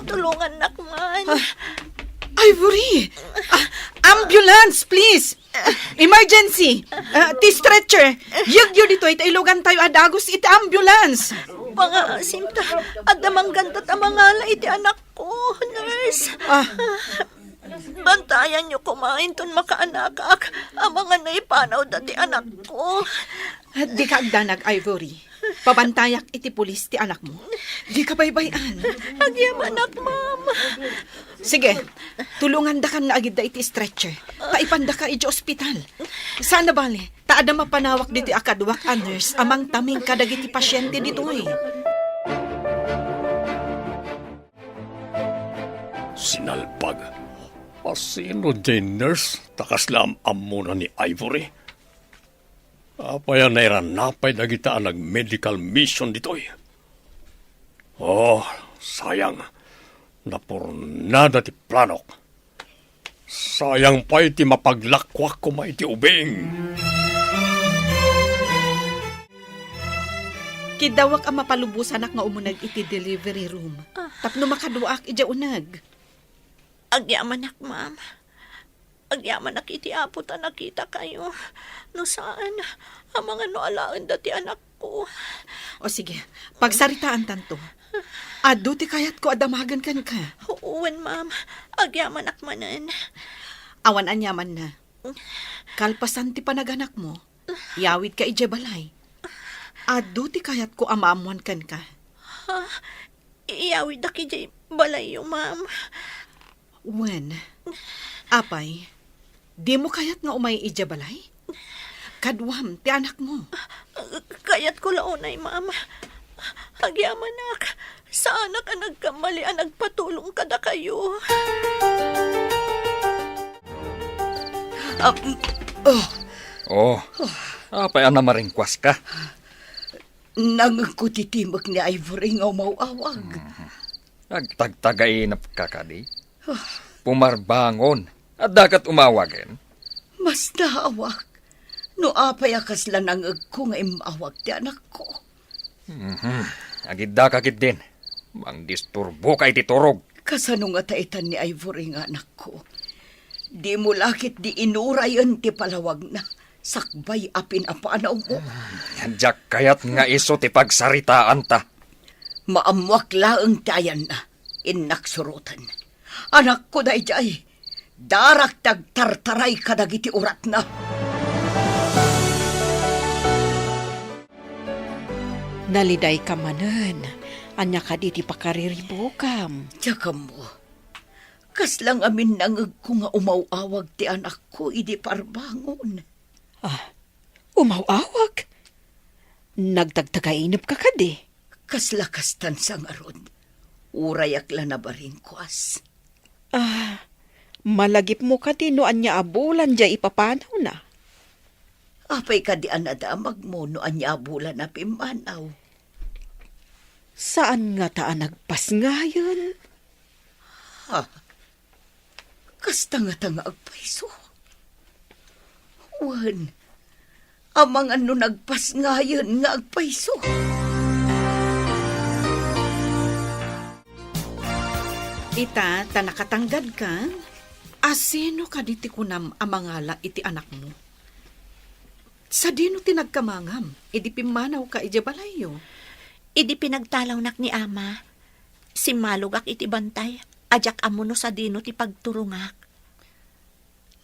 tulungan nak man. Ivory! Ambulance, please! Emergency! Ti stretcher! Yagyo dito, itailogan tayo adagos iti ambulance! Mga simta, adamang ganda tamangala iti anak ko, nurse. Bantayan niyo kumain ton makaanakak. Ang mga naipanaw dati anak ko. Di ka agdanag, Ivory. Pabantayak iti pulis ti anak mo. Di ka baybayan. Agyam anak, ma'am. Sige, tulungan da kan na agid da iti stretcher. Taipanda ka iti ospital. Sana bali, taada mapanawak diti akadwak a nurse amang taming kadagiti pasyente dito eh. Sinalpag. Asino dyan nurse? Takaslam amuna ni Ivory. Apaya na iran napay nagitaan nag-medical mission ditoy. Oh, sayang. Napurnada ti planok. Sayang pa iti mapaglakwak ko iti ubing. Kidawak ang mapalubusan nga umunag iti delivery room. Tapno makaduak iti unag. Agyaman nak, ma'am. Agyaman nak iti apot a nakita kayo. No saan, ang mga noalaan dati anak ko. O sige, pagsaritaan tanto. Ado ti kayat ko adamagan kan ka. Uwan, ma'am. Agyaman nak manan. Awan anyaman na. Kalpasan ti panaganak mo. Yawid ka ije balay. Ado ti kayat ko amamuan kan ka. Iyawid na kijay balay yung ma'am. Wen, apay, di mo kayat nga umay ije balay? Kadwam, ti anak mo. Kayat ko launay, ma'am. Agyaman nak. Sa anak ang nagkamali ang nagpatulong kada kayo. Apay ana maringkwas ka. Nangagkutitimag ni Ivory nga umawawag. Nagtagtagainap ka kadi. Pumarbangon. At dagat umawagen. Mas naawag. No apay akas lanangag ko nga imawag ti anak ko. Agidda kakit din. Mang disturbo ka iti turog. Kasano nga taitan ni Ivory nga anak ko. Di mo lakit di inurayan ti palawag na. Sakbay apin apanaw mo. Diyak kayat nga iso ti pagsaritaan ta. Maamwak laang tayan na. Inaksurutan. Anak ko day jay. Darak tagtartaray kadagiti urat na. Naliday ka manan. Anya ka di pakariribokam. Tsaka mo. Kas lang amin nangag ko nga umawawag ti anak ko idi parbangon. Umawawag? Nagtagtagainap ka kadi. Kas lakas tansang arod. Urayak la na baringkwas. Malagip mo kadi no anya abulan dya ipapanaw na. Apay ka di anadamag mo no anya abulan na pimanaw. Saan nga taan nagpas ngayon? Kas tanga-tanga agpaiso. Wan, amang ano nagpas ngayon nga agpaiso. Ita, ta nakatanggad ka? Asino ka diti kunam amangala iti anak mo? Sa dino tinagkamangam, idi pimanaw ka ije balayo. Idi pinagtalaw nak ni ama. Si malugak iti bantay. Ajak amuno sa dino ti pagturungak.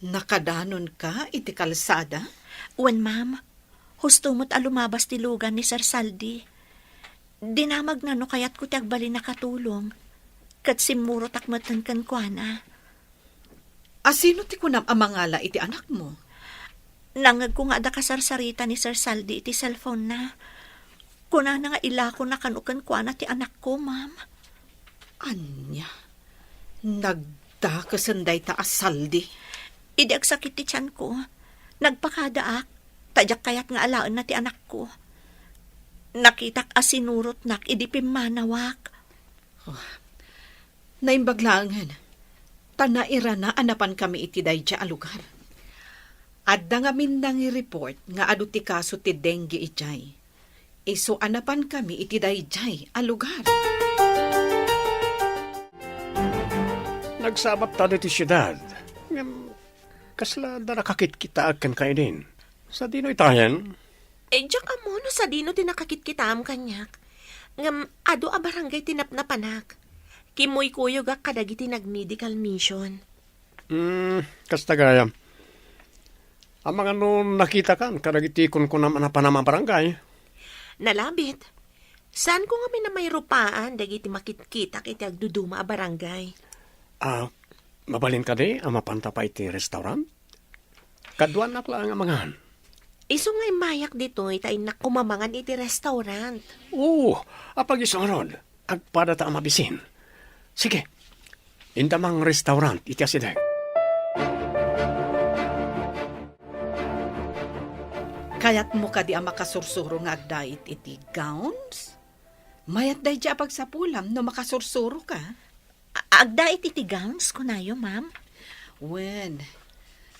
Nakadanon ka iti kalsada? Wan, ma'am. Husto mo't alumabas ti lugan ni Sir Saldi. Dinamag na no kayat ko ti agbali nakatulong. Kat simuro takmatan kan kwa na. Asino ti kunam amangala iti anak mo? Nangag ko nga da kasarsarita ni Sir Saldi iti cellphone na. Kuna na nga ilako na kanukan kwa na ti anak ko, ma'am. Anya, nagdakasanday ta asaldi. Idi agsakit ti tiyan ko. Nagpakadaak. Tadyak kayat nga alaan na ti anak ko. Nakitak asinurot nak, idi pimanawak. Naimbaglangan, tanaira na anapan kami iti dayja a lugar. Adda nga mindang report nga adu ti kaso ti dengue ijay. Iso anapan kami iti dayjay a lugar. Nagsabat tayo ti syudad. Kasla da nakakit kita akan kayo din. Sa dino itayan, Diyak amo no sa dino tinakakit kita am kanyak. Ngam ado a barangay tinapnapanak. Kimoy kuyo ga kadagiti nag-medical mission. kasta gaya. Ang mga nun nakita kan, kadagiti kun naman na panamang barangay. Nalabit. Saan ko nga may na may rupaan dagiti makit-kita kiti agduduma a barangay. Mabalin ka di, ang mapanta pa iti restaurant? Kaduan na lang ang mangan. Iso nga'y mayak dito, itain na kumamangan iti restaurant. Oo, apag isunod, agpada ta ang mabisin. Sige, indamang restaurant, iti asideg. Kayat mo ka di ang makasursuro nga agdait iti gowns? Mayat day di pagsapulam no makasursuro ka? Agda iti gowns ko na yo, ma'am. Wen,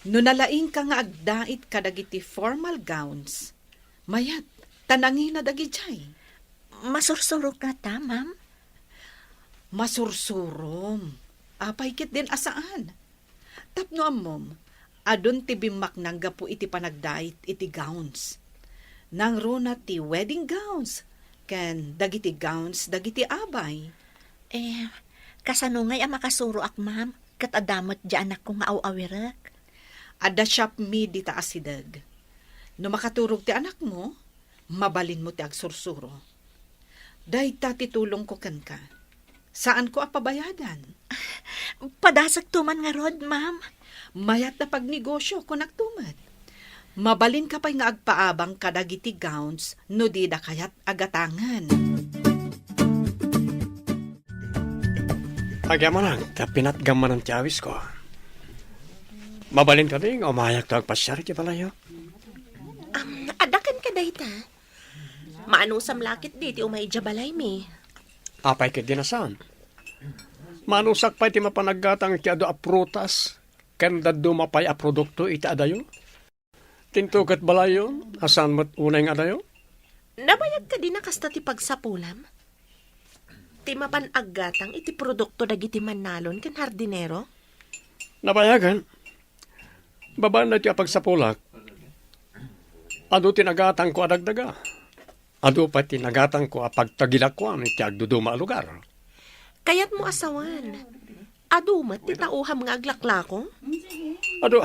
no nalaing ka nga agdait kadagiti formal gowns, mayat, tanangin na dagijay. Masursuro ka ta, ma'am. Masursurom. Apaykit din asaan. Tapno amom, adun ti bimak nang gapu iti panagdait iti gowns. Nang rona ti wedding gowns, ken dagiti gowns dagiti abay. Kasano ngay ang makasuro ak, ma'am? Kat adamot di anak ko nga aw-awirak. Ada shop mi di ta asidag. No makaturog ti anak mo, mabalin mo ti agsursuro. Day ta titulong ko ken ka. Saan ko apabayadan? Padasag tuman nga rod, ma'am. Mayat na pagnegosyo ko nagtumat. Mabalin ka pa'y nga agpaabang kadagiti gowns no di da kayat agatangan. Agyaman lang, pinatgaman ng tiyawis ko. Mabalin ka din, umayak to agpasyari ti palayo. Adakan ka dayta. Maanusam lakit di ti umay jabalay mi. Apay ka dinasan. Manusak pa iti mapanaggatang iti ado a prutas, kanda dumapay a produkto iti adayo. Tintukat balayo, asan mat unay nga adayo? Nabayag ka din na kasta ti pagsapulam. Ti mapanaggatang iti produkto dagiti manalon ken hardinero. Nabayagan. Babaan na ti apagsapulak. Ado tinagatang ko adagdaga. Ado pa tinagatang ko apagtagilakwan iti agduduma a lugar. Kayat mo asawan. Adumat ti tauham nga aglaklako. Ado,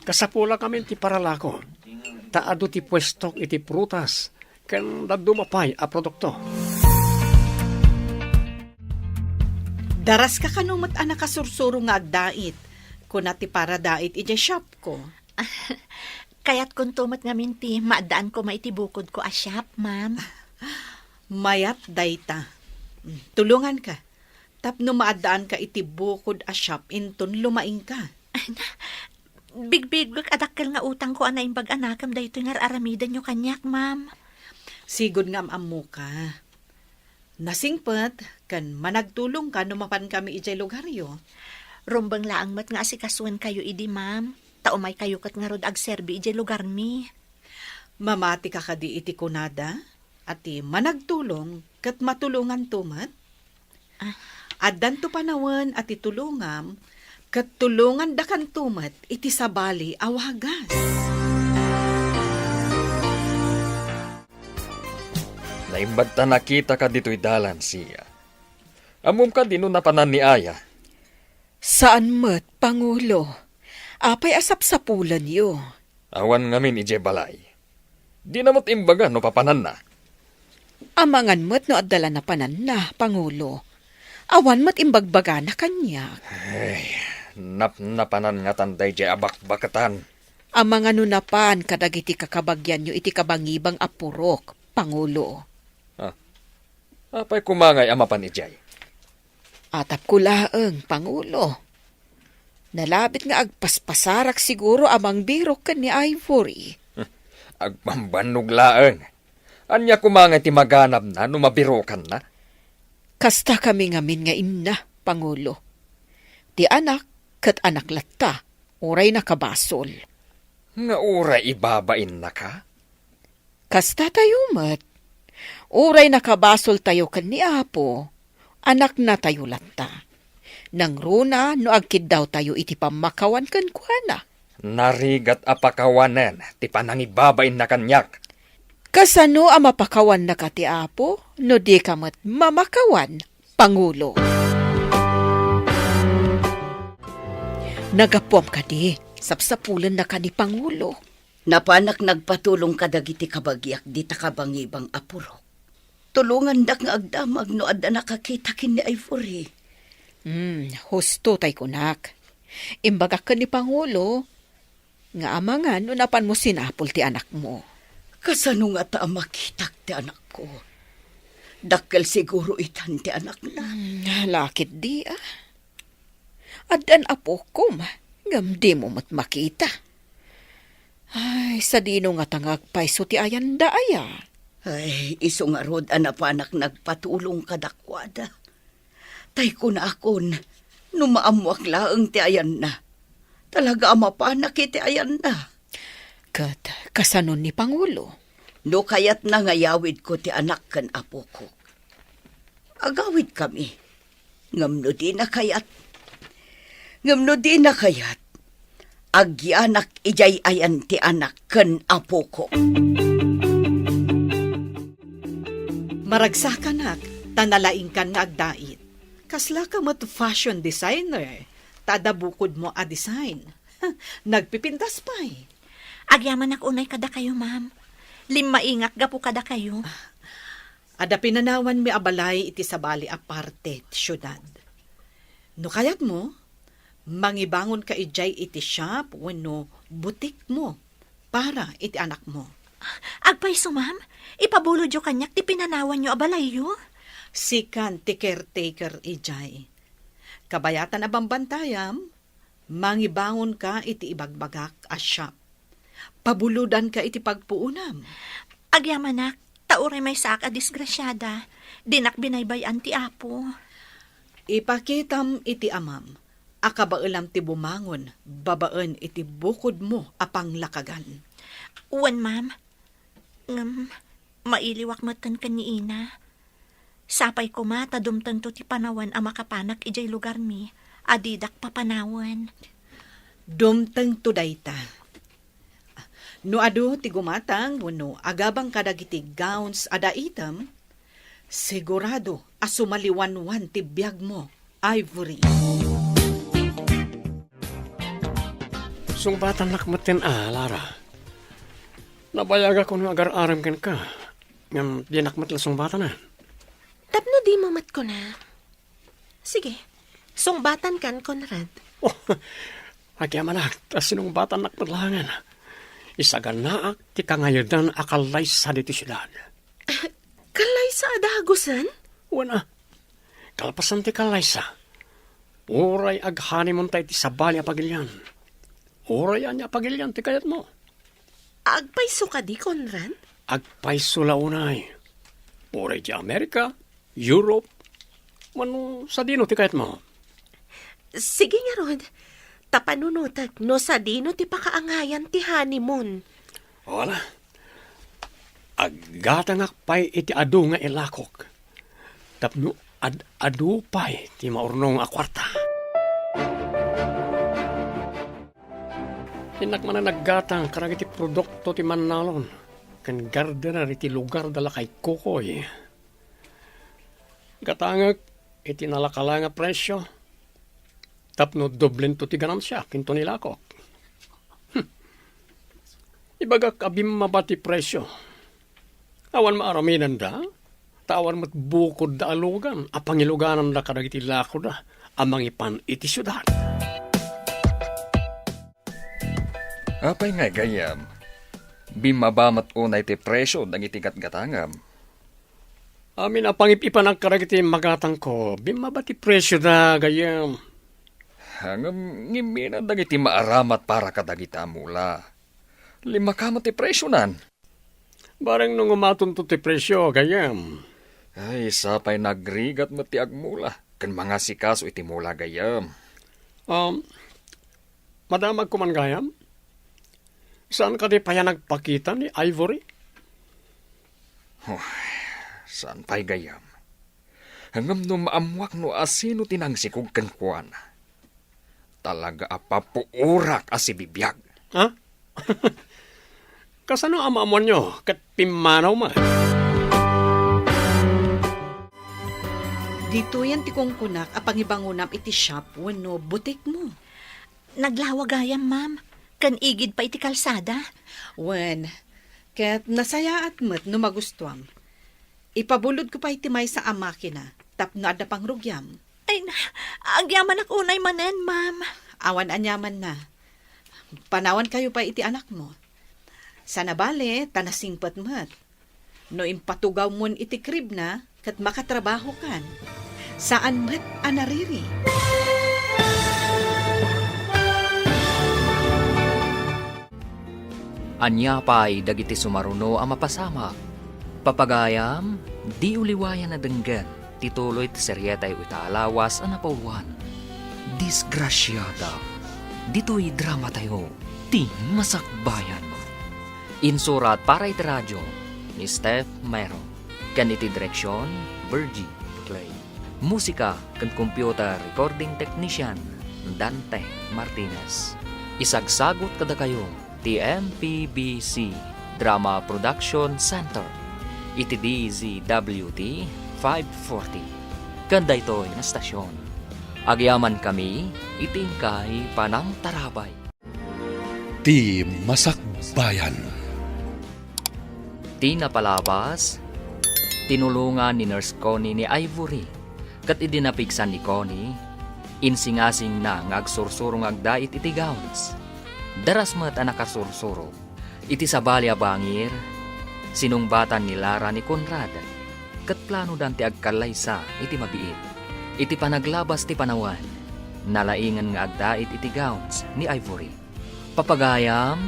kasapula kami ti paralako. Ta ado ti pwestok iti prutas. Ken dadumapay a produkto. Daras ka kanumat anak kasursuro nga agdait. Kuna ti para dait iti shop ko. Kayat kung tumat nga minti, maadaan ko maitibukod ko a shop, ma'am. Mayat dayta. Tulungan ka. Tapno maadaan ka itibukod a shop inton lumaing ka. Big adakkel nga utang ko anay bag anakam dayto nga aramidan nyo kanyak, ma'am. Sigod nga amamu ka. Nasingpet, kan managtulong ka numapan kami ijay lugaryo. Rumbang laang mat nga asikasuan kayo idi, ma'am. Taumay kayo kat nga rod agserbi ijay lugar mi. Mamati ka kadi iti kunada, ati managtulong kat matulungan tumat. Addan to panawan ati tulungam, kat tulungan dakan tumat iti sabali awagas. Naimbad ta nakita ka dito'y dalan siya. Amom ka dino na panan ni Aya. Saan mat, Pangulo? Apay asap-sapulan yo. Awan ngamin ije balay. Di na mo't imbaga no papanan na. Amangan mat no adala na panan na, Pangulo. Awan mat imbagbaga na kanya. Napanan nga tanday je abak-bakatan. Amangan no napan kadagiti kakabagyan nyo iti kabangibang apurok, Pangulo. Apay kumangay amapan ijay. Atap ko laeng, Pangulo. Nalabit nga agpaspasarak siguro amang birok kan ni Ivory. Agpambanog laeng. Anya kumangay ti maganap na numabirokan na. Kasta kami ngamin nga inna, Pangulo. Ti anak kat anak latta, uray nakabasol. Nga uray ibabain na ka? Kasta tayo mat. Uray nakabasol tayo kan ni Apo. Anak na tayo latta. Nang runa no agkid daw tayo iti pamakawan kan kuana. Narigat apakawanen, ti panangibabain na kanyak. Kasano ang mapakawan na ka ti Apo, no di ka mat mamakawan, Pangulo. Nagapom ka di, sapsapulan na ka ni Pangulo. Napanak nagpatulong kadagiti kabagyak di takabangibang apuro. Tulungan dak nga agdamag no adda nakakita kin ni Ivory. Husto tay kunak. Imbagak ka ni Pangulo, nga amangan no napan mo sinapol ti anak mo. Kasano nga ta makitak ti anak ko? Dakkel siguro itan ti anak na. Lakit di Adan apo kom, ngam di mo mat makita. Ay, sa dino nga tangag paiso ti ayan da aya. Ay, iso nga rod anapanak nagpatulong kadakwada. Tay ko na akon, numaamuak laeng ti ayan na. Talaga amapanak iti ayan na. Kat, kasanon ni Pangulo. No kayat na ngayawid ko ti anak kan apo ko. Agawid kami. Ngamno di na kayat. Agyanak ijay ayan ti anak kan apo ko. Maragsakan tanalaing kan nga agdait. Kasla ka mat fashion designer. Tada bukod mo a design. Nagpipintas pa'y. Agyaman ak unay kada kayo, ma'am. Limaingak gapu kada kayo. Ada pinanawan mi abalay iti sabali aparte ti syudad. No kayat mo, mangibangon ka ijay iti shop wenno butik mo para iti anak mo. Agpaiso, ma'am. Ipabulod yo kanyak ti pinanawan nyo abalay yo. Sikan ti caretaker ijay. Kabayatan na bantayam, mangibangon ka iti ibagbagak a shop. Pabuludan ka iti pagpuunam. Agyamanak, tauray may saak a disgrasyada. Dinak binaybayan ti Apo. Ipakitam iti amam. Akabailam ti bumangon, babaan iti bukod mo apang lakagan. Uwan, ma'am. Mailiwak matan ka ni Ina. Sapay ko mata dumtan to ti panawan a makapanak ijay lugar mi. Adidak papanawan. Dumtang to dayta. No ado ti gumatang wano agabang kadagiti gowns ada item, sigurado asumaliwanwan ti biyag mo, Ivory. Sungbatan nakmatin Lara. Nabayaga ko nung agar-aram ken ka. Ngam di nakmat la sungbatan na. Tapno di mamat ko na. Sige, sungbatan kan, Conrad. Oh, agyamanak, tas sinungbatan nakmatlangan. Isagan naak ti kangayadan akalay sa diti syudad. Kalay sa adagusan? Wana, kalpasan ti kalay sa. Uray aghani mo tayo ti sabali a pagilyan. Uray anya pagilyan ti kayat mo. Agpaiso ka di, Conrad? Agpaiso launay. Uray ti Amerika, Europe, mano sa dino ti kayat mo. Sige nga, Rod. Tapanunotag no sa dino ti pakaangayan ti honeymoon. Wala. Agatangak pay iti adu nga ilakok. Tapno adu pay ti maurnong akwarta. Tinak man na naggatang karag iti produkto ti Manalon. Kan gardener iti lugar dala kay Kukoy. Gatangak iti nalakala nga presyo. Tapno doblen to ti ganansya, kinto nilakok. Ibagak abim mabati presyo. Awan maaraminan da, tawan mat bukod da alugan, apangiluganan da kadag iti lako da, amang ipan iti syudad. Apay nga gayam. Bimabamat unay ti presyo dang itigat gatangam. Amin na pangipipan ang karagiti magatang ko. Bimabati presyo na gayam. Hangam ngimina dagiti maaramat para kadagita mula. 5 ka ti presyo nan. Barang nung umatunto ti presyo gayam. Ay, sapay nagrigat mo ti agmula. Kan mga sikaso iti mula gayam. Madamag ko man gayam? Saan ka di pa yan nagpakita ni Ivory? Saan pa'y gayam? Hangam no maamuak no asino tinangsikog kan kuwan. Talaga apapuurak as ibibiyag. Ha? Kasano ang maamon nyo? Kat pimanaw man. Dito yan ti kungkunak apangibangunam iti shop wenno butik mo. Naglawagayam, ma'am. Kan igid pa iti kalsada. Wen, ket nasaya at met no magustuam. Ipabulod ko pa iti may sa amakina, tapno adda pang rugyam. Ay, agyaman ak unay manen, ma'am. Awan anyaman na. Panawan kayo pa iti anak mo. Sana bale, tanasingpat met. No impatugaw mon iti krib na, kat makatrabaho kan. Saan met anariri? Anya pa'y dagiti sumaruno ang mapasamak. Papagayam, di uliwayan na denggan, tituloy ti seryetay itaalawas ang napauwan. Disgrasyada, dito'y drama tayo, ti masakbayan. Insurat para iti radyo, ni Steph Mero. Kan iti direksyon, Virgie Clay. Musika kan computer recording technician, Dante Martinez. Isagsagot kada kayo, ti MPBC Drama Production Center. Iti DZWT 540. Kanda ito'y na stasyon. Agyaman kami, itingkay panang tarabay. Ti Masakbayan. Ti napalabas, tinulungan ni Nurse Connie ni Ivory. Kat idinapigsan ni Connie, insingasing na ngagsursurong agdait iti gowns. Daras mat ang nakasursuro. Iti sabalya bangir, sinungbatan ni Lara ni Conrad. Kat plano dan ti agkalaysa iti mabiit. Iti panaglabas ti panawan, nalaingan nga agdait iti gowns ni Ivory. Papagayam,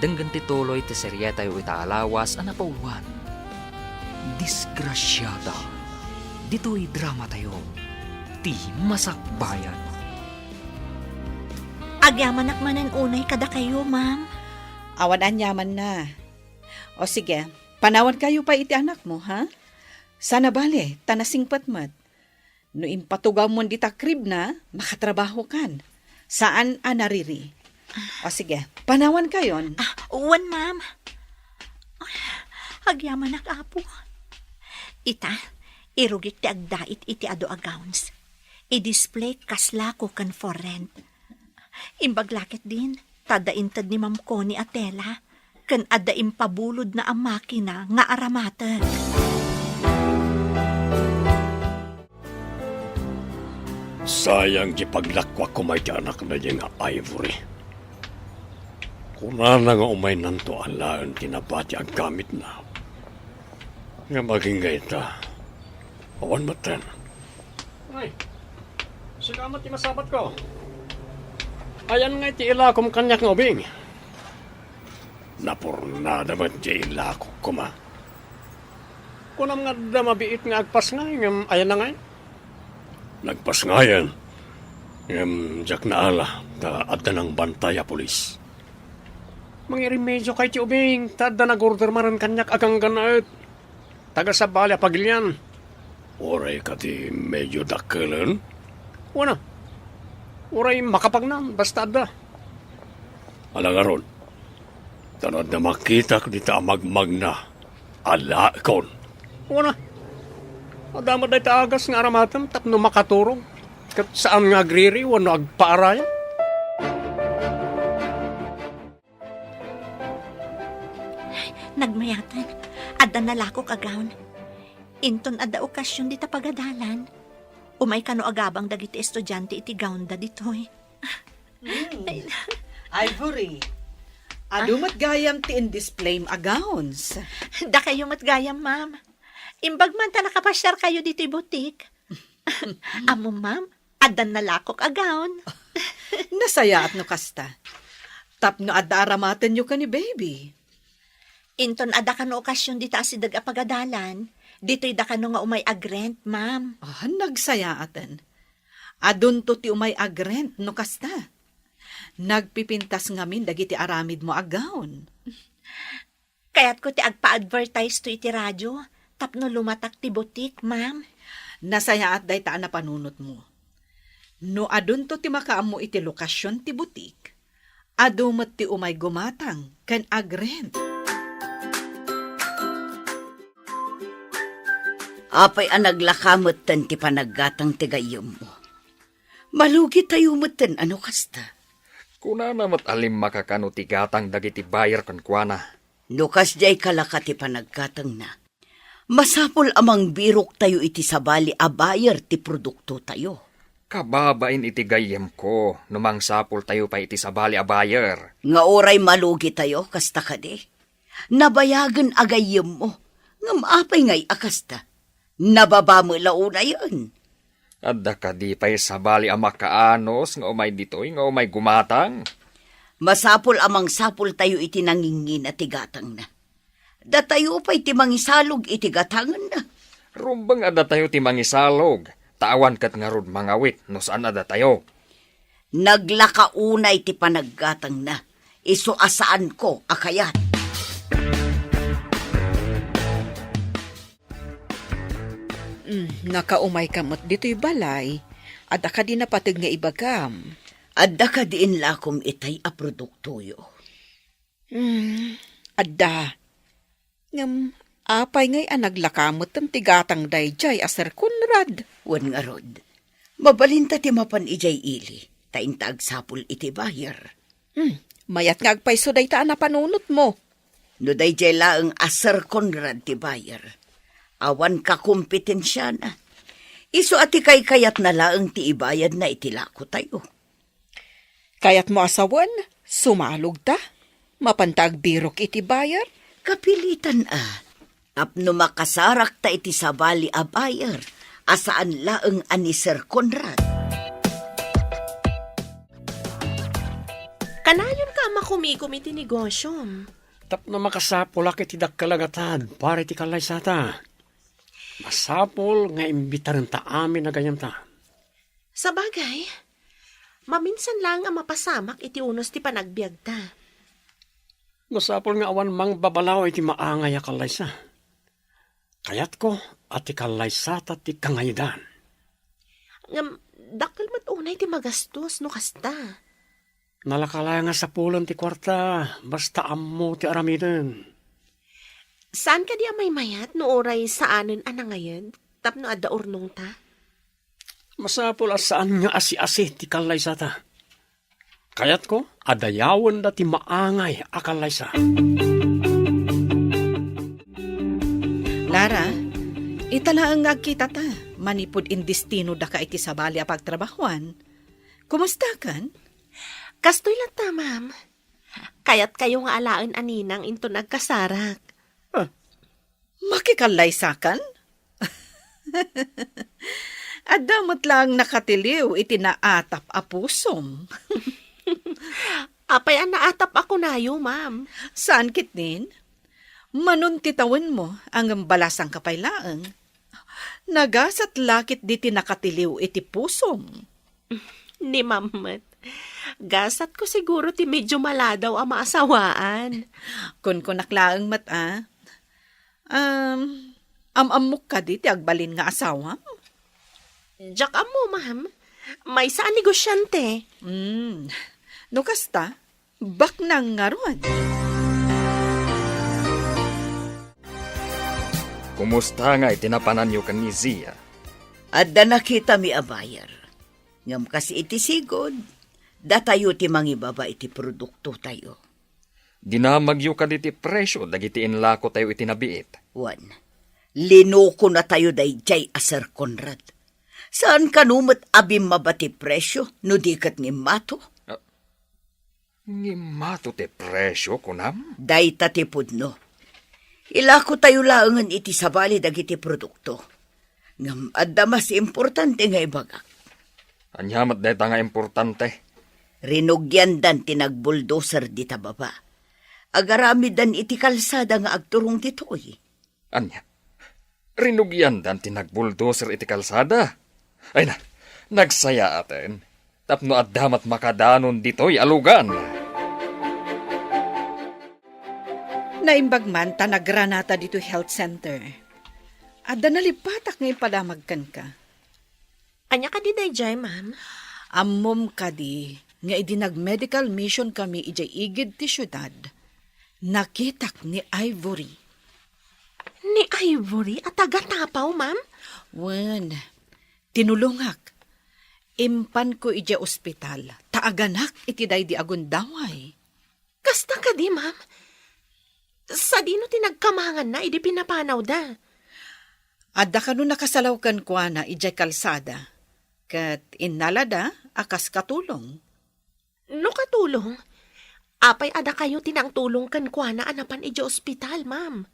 denggan ti tuloy ti seryetay o itaalawas ang napauwan. Disgrasyada, dito'y drama tayo, ti masakbayan. Agyaman ak manen unay kada kayo, ma'am. Awan anyaman na. O sige, panawan kayo pa iti anak mo, ha? Sana bale, tanasingpat mat. No impatugaw mo di takrib na, makatrabaho kan. Saan anariri? O sige, panawan kayon. Uwan, ma'am. Agyaman ak apo. Ita, irugik ti agdait iti ado a gowns. I-display kasla ko kan for rent. Imbaglakit din, tadaintad ni Ma'am Connie Atela, kan adda impabulod na ang makina nga aramatan. Sayang di paglakwa ko may anak na yung Ivory. Kuna na nga umay nanto alaan tinabati ang gamit na. Nga maging gaita. Awan matan. Ay, salamat ti masabat ko. Ayan nga iti ilakom kanyak ng ubing. Napurnada ba ti ilakom kuma? Kunam nga da mabiit nga agpas nga, ayan na nga. Nagpas nga yan. Jak na ala, ta adda ng bantaya polis. Mangiremedyo kay ti ubing, ta adda nag-order maran kanyak agang ganaet. Taga sa balya pagilyan. Oray ka ti medyo dakkelan? Wana. Oray makapagnan, basta adda. Alangaron, tanod na makita ko dita magmag na. Ala, ikon. Wana. Adamad na itagas nga aramatam, tapno makaturong. Kat saan nga agriri, wano agpaarayan. Nagmayatan, adda nalakok agawn. Inton adda okasyon dita pagadalan. Umay kano agabang dagiti estudyante iti gown da ditoy. Ivory, adumat gayam ti in display a gowns. Da kayo matgayam, ma'am. Imbag man ta nakapasyar kayo dito'y butik. Amo, ma'am, adan na lakok agaon. Nasaya at no kasta. Tapno adda aramatan nyo ka ni baby. Inton ada ka no okasyon dita si agapagadalan, dito'y da ka no nga umay agrent, ma'am. Nagsaya atan. Adun to ti umay agrent no kasta. Nagpipintas ngamin dagiti aramid mo agaon. Kaya't ko ti agpa-advertise to iti radyo, tapno lumatak ti butik, ma'am. Nasaya at day taan na panunot mo. No adun to ti makaam mo iti lokasyon ti butik, adumat ti umay gumatang kan agrent. Apay ang naglakamot tan ti panaggatang tigayom mo. Malugi tayo mutan ano kasta. Kuna namat alim makakano ti gatang dagiti bayar kankwana. Nukas jay kalaka ti panaggatang na. Masapol amang birok tayo iti sabali a bayar ti produkto tayo. Kababain iti gayem ko, numang sapol tayo pa iti sabali a bayar. Nga oray malugi tayo, kasta ka di. Nabayagan agayem mo. Ngam apay ngay akasta. Nababa mo launa yun. Adda ka di pa'y sabali a makaanos, nga umay dito'y, nga umay gumatang. Masapol amang sapol tayo iti nangingin at tigatang na. Datayo pa'y ti mangisalog iti gatangan na. Rumbang adda tayo ti mangisalog. Tawan kat nga rod mga wit, no saan adda tayo. Naglakaunay ti panaggatang na. Iso asaan ko akayat. Nakaumay kamot dito'y balay. Adda ka di napatag nga ibagam. Adda ka diin lakom itay a produktoyo. Adda. Ngam, apay ngay anaglakamot ang tigatang dayjay a Sir Conrad. Wan nga rod. Mabalinta ti mapan ijay ili. Taintag sapul iti bayar. Mayat nga agpayso day taan na panunot mo. No dayjay laeng a Sir Conrad ti bayar. Awan ka kompetensya na. Iso ati kay kayat na laeng ti ibayad na itilako tayo. Kayat mo asawan, sumalog ta. Mapantag birok iti bayar. Kapilitan Tapno makasarak ta iti sabali a bayar. Asaan laeng ani Sir Conrad. Kanayon ka makumigom iti negosyo. Tapno makasapulak iti dakkalagatan, para iti kalaysata. Masapol nga imbitaran ta amin na ganyam ta. Sa bagay, maminsan lang ang mapasamak iti unos ti panagbiag ta. Masapol nga awan mang babalaw iti maangay a kalaysa. Kayat ko at ti kalaysata ti kangayidan. Ngam, dakkel mat unay ti magastos no kasta. Nalakalaya nga sa pulon ti kwarta, basta ammo ti aramiden. Saan ka di amay mayat no oray saanen ana ngayon? Tapno adda urnong ta? Masapol saan nga asi-asi ti kalaysata. Kayat ko, adayawan da ti maangay a kalaysa. Lara, italaang nagkita ta. Manipod in destino da ka iti sabali a pagtrabahuan. Kumusta kan? Kastoy lang ta, ma'am. Kayat kayo nga alaan aninang into nagkasarak. Makikalaysakan? Adamot lang nakatiliw iti naatap a pusom. Apay ang naatap ako nayo, ma'am. Saan kitnin? Manuntitawan mo ang balasang kapaylaang. Nagasat lakit diti nakatiliw iti pusom. Ni mamat. Gasat ko siguro ti medyo maladaw ang maasawaan. Kun naklaang mata, amamok ka diti agbalin nga asawa? Diyak mo, ma'am. May saan negosyante. No kasta, bak nang ngaron. Kumusta nga itinapanan niyo kan ni Zia? Adda nakita mi a bayar. Ngam kasi iti sigod. Datayo ti mangibaba iti produkto tayo. Dinamagyo ka diti presyo, dagiti inlako tayo itinabiit. Wan, linuko na tayo dayjay a Sir Conrad. Saan kanumot abim mabati presyo no dikat ni mato? Ngimato ti presyo, kunam? Day tatipod no. Ilako tayo laangan iti sabali dagiti produkto. Ngam adda mas importante nga ibagak. Anyamat deta nga importante. Rinugyan dan tinagbuldoser di tababa. Agaramidan iti kalsada nga agturong ditoy. Anya, rinugyan dan tinagbuldoser iti kalsada. Ay na, nagsaya atin. Tapno at damat makadanon dito'y alugan. Naimbag man ta nagranata dito health center. Adda nalipatak nga ipadamagkan ka. Anya ka di dayjay, ma'am? Ammom kadi nga idi nag-medical mission kami ijay igid ti syudad. Nakitak ni Ivory. Ni Ivory at taga-tapaw, ma'am? Wen, tinulungak. Impan ko ijay ospital. Taaganak iti day di agundaway. Kasta ka di, ma'am? Sa dino tinagkamangan na, idi pinapanaw da. Adda ka no nakasalaw kan kwa na ijay kalsada. Kat inalada akas katulong. No katulong? Apay ada kayo tinang tulong kan kwa na anapan iji ospital, ma'am.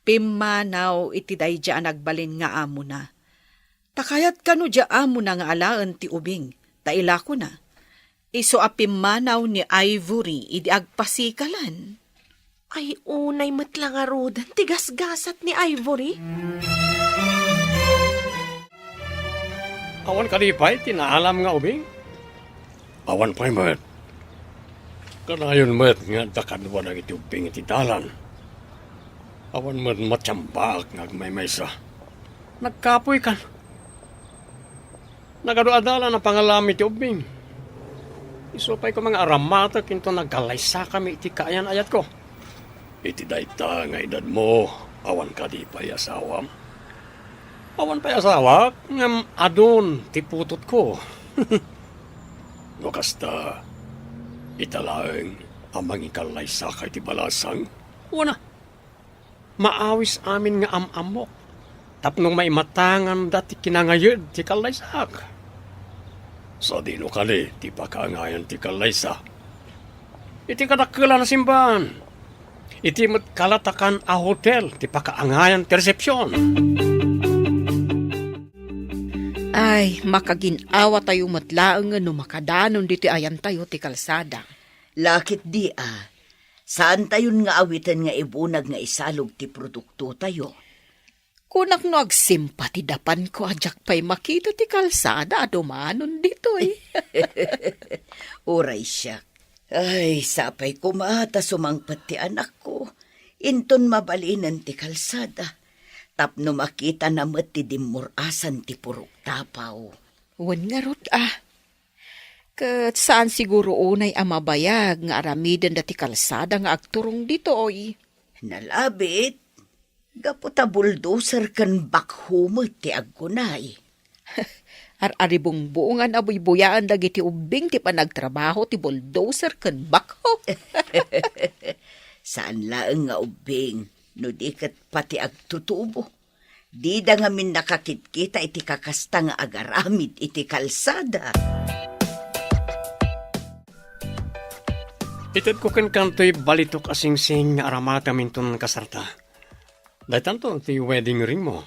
Pimanaw iti day dya nagbalin nga amo na. Takayat kano dya amo na nga alaan ti ubing. Taila ko na. Iso a pimanaw ni Ivory idi agpasikalan. Ay unay matlang arudan, tigas-gasat ni Ivory. Awan kalipay, tinaalam nga ubing. Awan pa'y mat. Kanayon mat nga dakanwa ng iti ubing iti dalan. Awan mat matsyambak nga may maysa. Nagkapoy kan. Nagaduadala na pangalami iti ubing. Isupay ko mga aramata kinto nagkalaysa kami iti kaayan ayat ko. Iti dayta nga edad mo, awan ka di pa'y asawam. Awan pa'y asawa, ngam adon ti putot ko. No kasta, italaeng amang ikalay sakay ti balasang. Wana, maawis amin nga amamok. Tapnong may matangan dati kinangayod ti kalaysak. Sa dino kali, ti pakaangayan ti kalaysa. Iti kadakila na simbahan. Iti kalatakan a hotel, ti pakaangayan ti resepsyon. Ay, makaginawa tayo matlaang no makadanon diti ayan tayo ti kalsada. Lakit di Saan tayon nga awitan nga ibunag nga isalog ti produkto tayo? Kunak no agsimpa ti dapan ko ajak pa'y makita ti kalsada adumanon ditoy. Uray siya. Ay, sapay kumata sumangpat ti anak ko. Inton mabalinan ti kalsada. Tapno makita na met ti dimurasan ti purok tapaw. Wan nga rod Kat saan siguro unay amabayag nga aramidan dati kalsada nga agturong ditoy. Nalabit. Gaputa bulldozer kan bakhumot ti agkunay. Aribong buungan abuy-buyaan dagiti ubing ti panagtrabaho ti bulldozer ken bakho. Saan laeng nga ubing, no di kat pati agtutubo. Di da nga min nakakitkita iti kakasta nga agaramid iti kalsada. Itad ko kan kanto'y balitok asing-sing nga aramata minton kasarta. Dahil tanto ti wedding ring mo.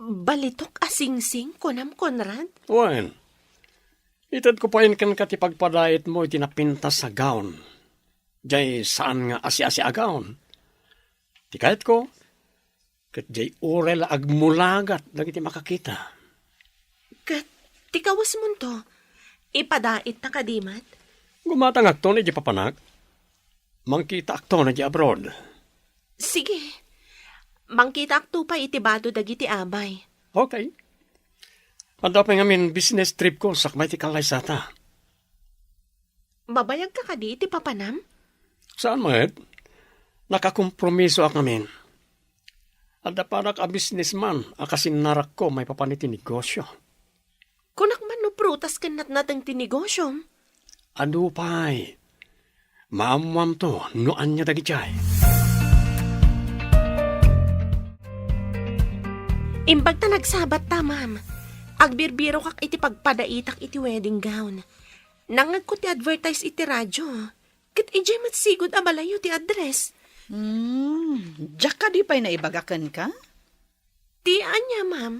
Balitok asing-sing, kunam Conrad? Wen, itad ko pa yun kan kati pagpadayet mo itinapintas sa gown. Diyay saan nga asi-asi agawn. Tikayat ko, kat jay urel agmulagat dagiti makakita. Kat, tikawas mo to, ipadait na kadimat? Gumatang akto na di papanak. Mangkita akto na di abroad. Sige, mangkita akto pa itibado dagiti amay. Okay. Pandapay ngamin business trip ko sakmay ti kalaysata. Mabayag ka kadi iti papanam? Saan mahet? Nakakompromiso ak namin. Ada parak a businessman, akasin narak ko may papaniti negosyo. Kunak man no prutas kanat natang tinegosyo. Adu pay. Maamwam to, noan niya dagijay. Imbag ta nagsabat ta, ma'am. Agbirbiro kak iti pagpadaitak iti wedding gown. Nangag ko ti advertise iti radyo. Kat ijay matsigod abalayo ti address. Diyak ka di pa'y naibagakan ka? Ti anya, ma'am.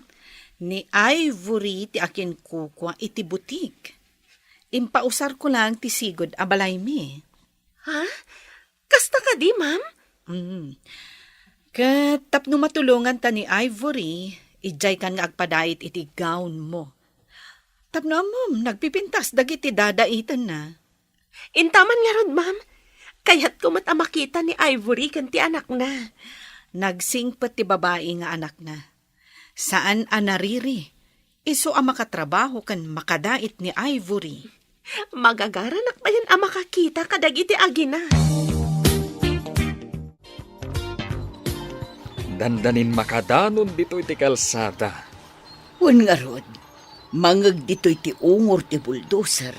Ni Ivory ti akin kukwa iti butik. Impausar ko lang ti sigod abalay mi. Ha? Kasta ka di, ma'am? Kat tapno matulungan ta ni Ivory, ijay kan nga agpadait iti gown mo. Tapno amom, nagpipintas dagiti dadaitan na. Intaman nga rod, ma'am. Kaya't kumat makita ni Ivory kan ti anak na. Nagsingpet ti babae nga anak na. Saan anariri? Iso ang makatrabaho kan makadait ni Ivory. Magagaranak pa yan ang makakita kadag iti agina. Dandanin makadanon dito iti kalsada. Wan nga rod, mangag dito'y ti ungor ti bulldozer.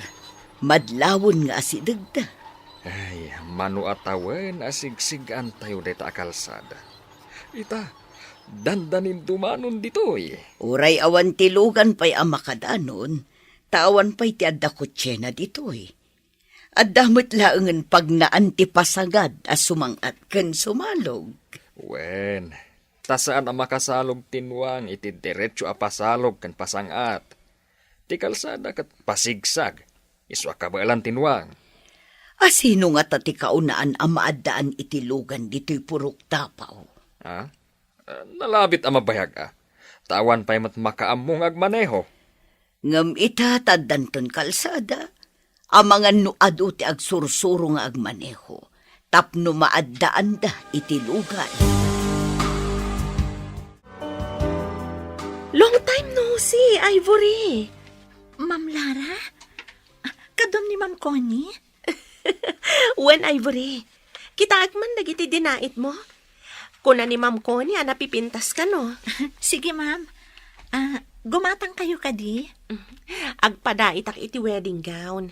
Madlawon nga asidagda. Ay, manu atawen asigsigan tayo dita kalsada. Ita, dandanin dumanon ditoy. Uray awan ti lugan pa'y ang makadanon, tawan pa'y ti adda kutsena ditoy. Adamot laangan pag naan ti pasagad as sumangat ken sumalog. Wen, tasaan ang makasalog tinwang iti diretso a pasalog kan pasangat. Ti kalsada kat pasigsag, iso akabalan tinwang. Asino nga tati kaunaan ang maaddaan iti lugan dito'y purok tapaw. Ha? Nalabit ang mabayag Tawan pa'y mat makaamong agmaneho. Ngam itataddanton kalsada, ang mga nuado ti agsursuro nga agmaneho, tapno maaddaan da iti lugan. Long time no see, Ivory. Ma'am Lara? Kadom ni Ma'am Connie? When, Ivory? Kita man dagiti dinait mo? Kuna ni Ma'am Connie, napipintas ka, no? Sige, ma'am. Gumatang kayo kadi? Agpadait ak iti wedding gown.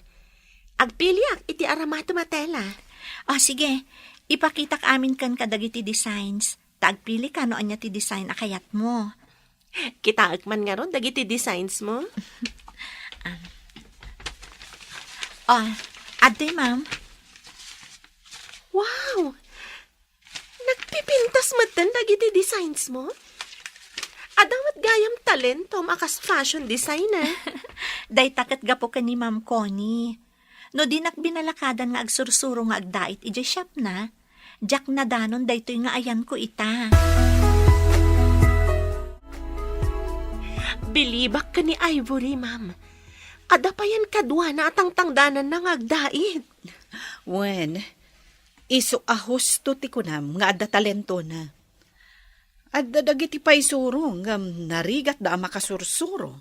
Agpili ak iti aramato matela. Sige. Ipakita ka amin kan kadagiti designs. Taagpili ka no anya ti design akayat mo. Kita man nga ron, dagiti designs mo. Ade, ma'am. Wow! Nagpipintas matan dagiti designs mo? Adawat gayam talento makas fashion designer. Day takat gapo ka ni Ma'am Connie. No di binalakadan nga agsursuro nga agdait ije shop na. Jack na danon daytoy nga ayan ko ita. Bilibak ka ni Ivory, ma'am. Adapayan kadwa na atang tangdanan na nga agdait. Wen, iso ahusto ti kunam nga adda talento na. Adda dagiti pay suro ngam narigat da makasursuro.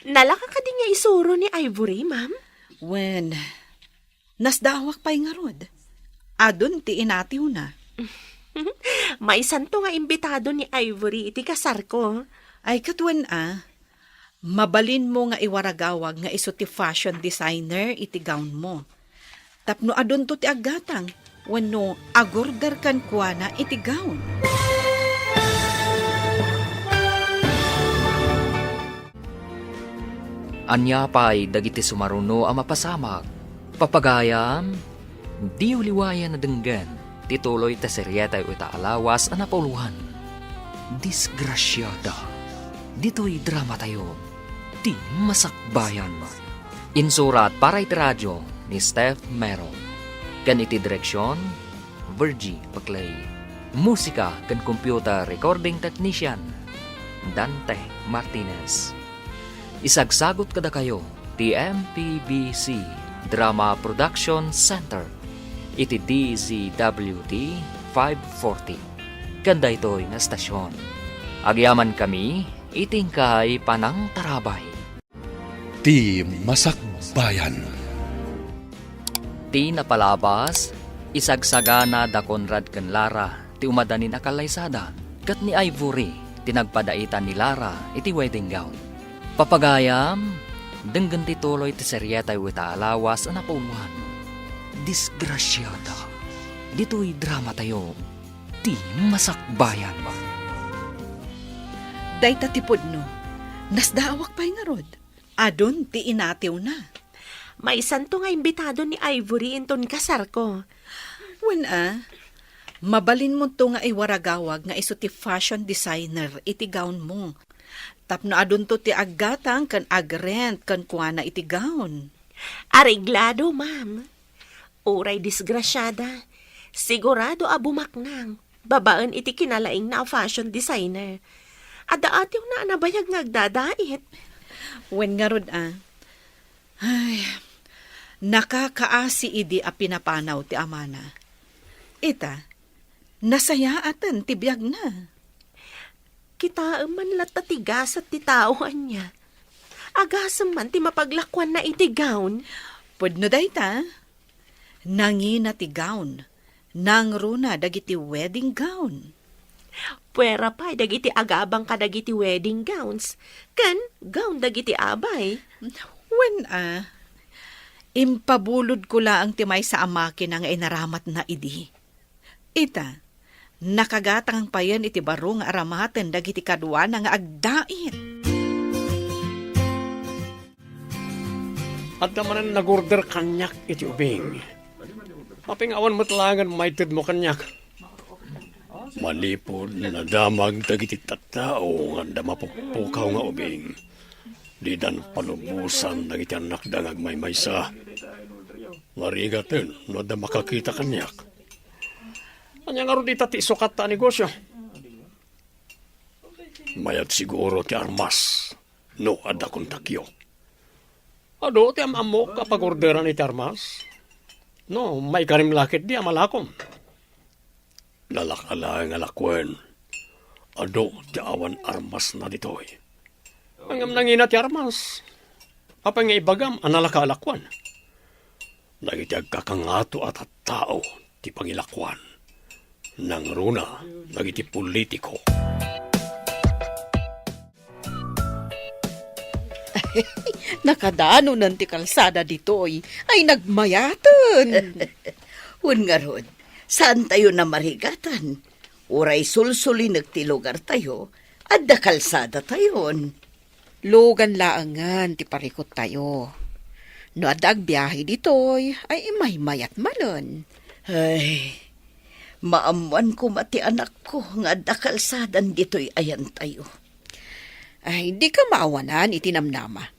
Nalaka ka din nga isuro ni Ivory, ma'am? Wen, nasdawak pay nga rod. Adun ti inatiw na. May santo nga imbitado ni Ivory iti kasar ko. Ay katwan mabalin mo nga iwaragawag nga iso ti fashion designer iti gown mo. Tapno adun to ti aggatang, wano agorder kan kuana iti gown. Anya pa'y dagiti sumaruno ang mapasamag. Papagayam, di uliwayan na denggan, tituloy ta seryeta o alawas ang napuluhan. Disgrasyada, dito'y drama tayo, di masakbayan. Insurat para iti radyo ni Steph Merrill. Kan iti direksyon, Virgie Paclay. Musika kan computer recording technician, Dante Martinez. Isagsagot kada kayo, TMPBC Drama Production Center, iti DZWD 540. Kanda ito'y na stasyon. Agyaman kami, itingkay panang tarabay. Ti Masakbayan. Ti napalabas, isagsagana da Conrad ken Lara, ti umadanin akalaysada, kat ni Ivory, tinagpadaitan ni Lara, iti wedding gown. Papagayam, denggan tituloy ti seryeta wita alawas ang napuluhan. Disgrasyada, dito'y drama tayo, ti masakbayan ba? Dayta ti pudno, nasdawak pay nga rod. Adun ti inatiw na. May santo nga imbitado ni Ivory inton kasar ko. Wen Mabalin mo to nga iwaragawag nga iso ti fashion designer iti gown mo. Tapno adun to ti aggatang kan agrent kan kuana iti gown. Areglado, ma'am. Uray disgrasyada. Sigurado abumaknang. Babaan iti kinalaing na fashion designer. Ada atiw na anabayag nga agdadait. Wen nga rod Ay, nakakaasi idi a pinapanaw ti amana. Ita, nasayaatan ti biyag na. Kita man latatigas at ti taoan niya. Agasam man ti mapaglakwan na iti gown. Pudno dayta, nangina ti gown, nangruna dagiti wedding gown. Pwera pa dagiti agabang kadagiti wedding gowns. Ken gown dagiti abay. Wen impabulod ko laang timay sa amakin nga inaramat na idi. Ita, nakagatang pa yan iti baro nga aramaten dagiti kadwa na nga agdait. At naman nag-order kanyak iti ubing. Mapingawan matlangan maited mo kanyak. Malipod na damag dagiti tattao nga mapuppukaw nga ubing. Di dan palubusan dagiti anak dangag may maysa. Marigaten no da makakita kanyak. Anya nga ro di tati sukat ta negosyo. Mayat siguro ti armas. No adda kontakyo. Ado ti amamo kapag orderan iti armas. No, may karim lakit di amalakom. Lalakala nga lakwen. Ado ti awan armas na ditoy. Ang nangina ti armas. Apa nga ibagam analaka alakwan. Nagitiag kakangato at tao ti pangilakwan. Nang runa, nagiti politiko. Nakadano nanti kalsada ditoy ay nagmayatan. Un nga rod, saan tayo na marigatan? Uray sulsuli ti lugar tayo, adda kalsada tayon. Logan laangan ti parikot tayo. No adag biyahe ditoy ay may mayat manon. Ay, maamuan ko mati anak ko nga adda kalsadan ditoy ayan tayo. Ay, di ka maawanan itinamnama.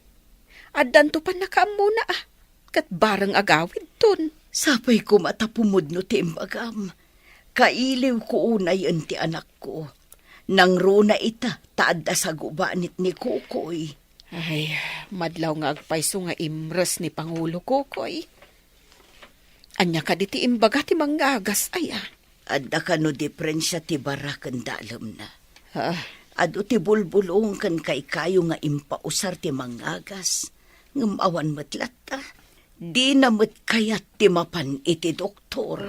Addan to pa nakaamuna kat barang agawid ton. Sapay ko matapumod no ti imbagam. Kailiw ko unay ti anak ko. Nang runa ita, taadda sa gubanit ni Kukoy. Ay, madlaw nga agpayso nga imres ni Pangulo Kukoy. Anya ka diti imbaga ti mangagas ay Adda ka no diferensya ti barakan dalam na. Ah, Ado ti bulbulong kan kay kayo nga impausar ti mangagas. Ngamawan matlat ta. Di na mat kayat ti mapan iti doktor.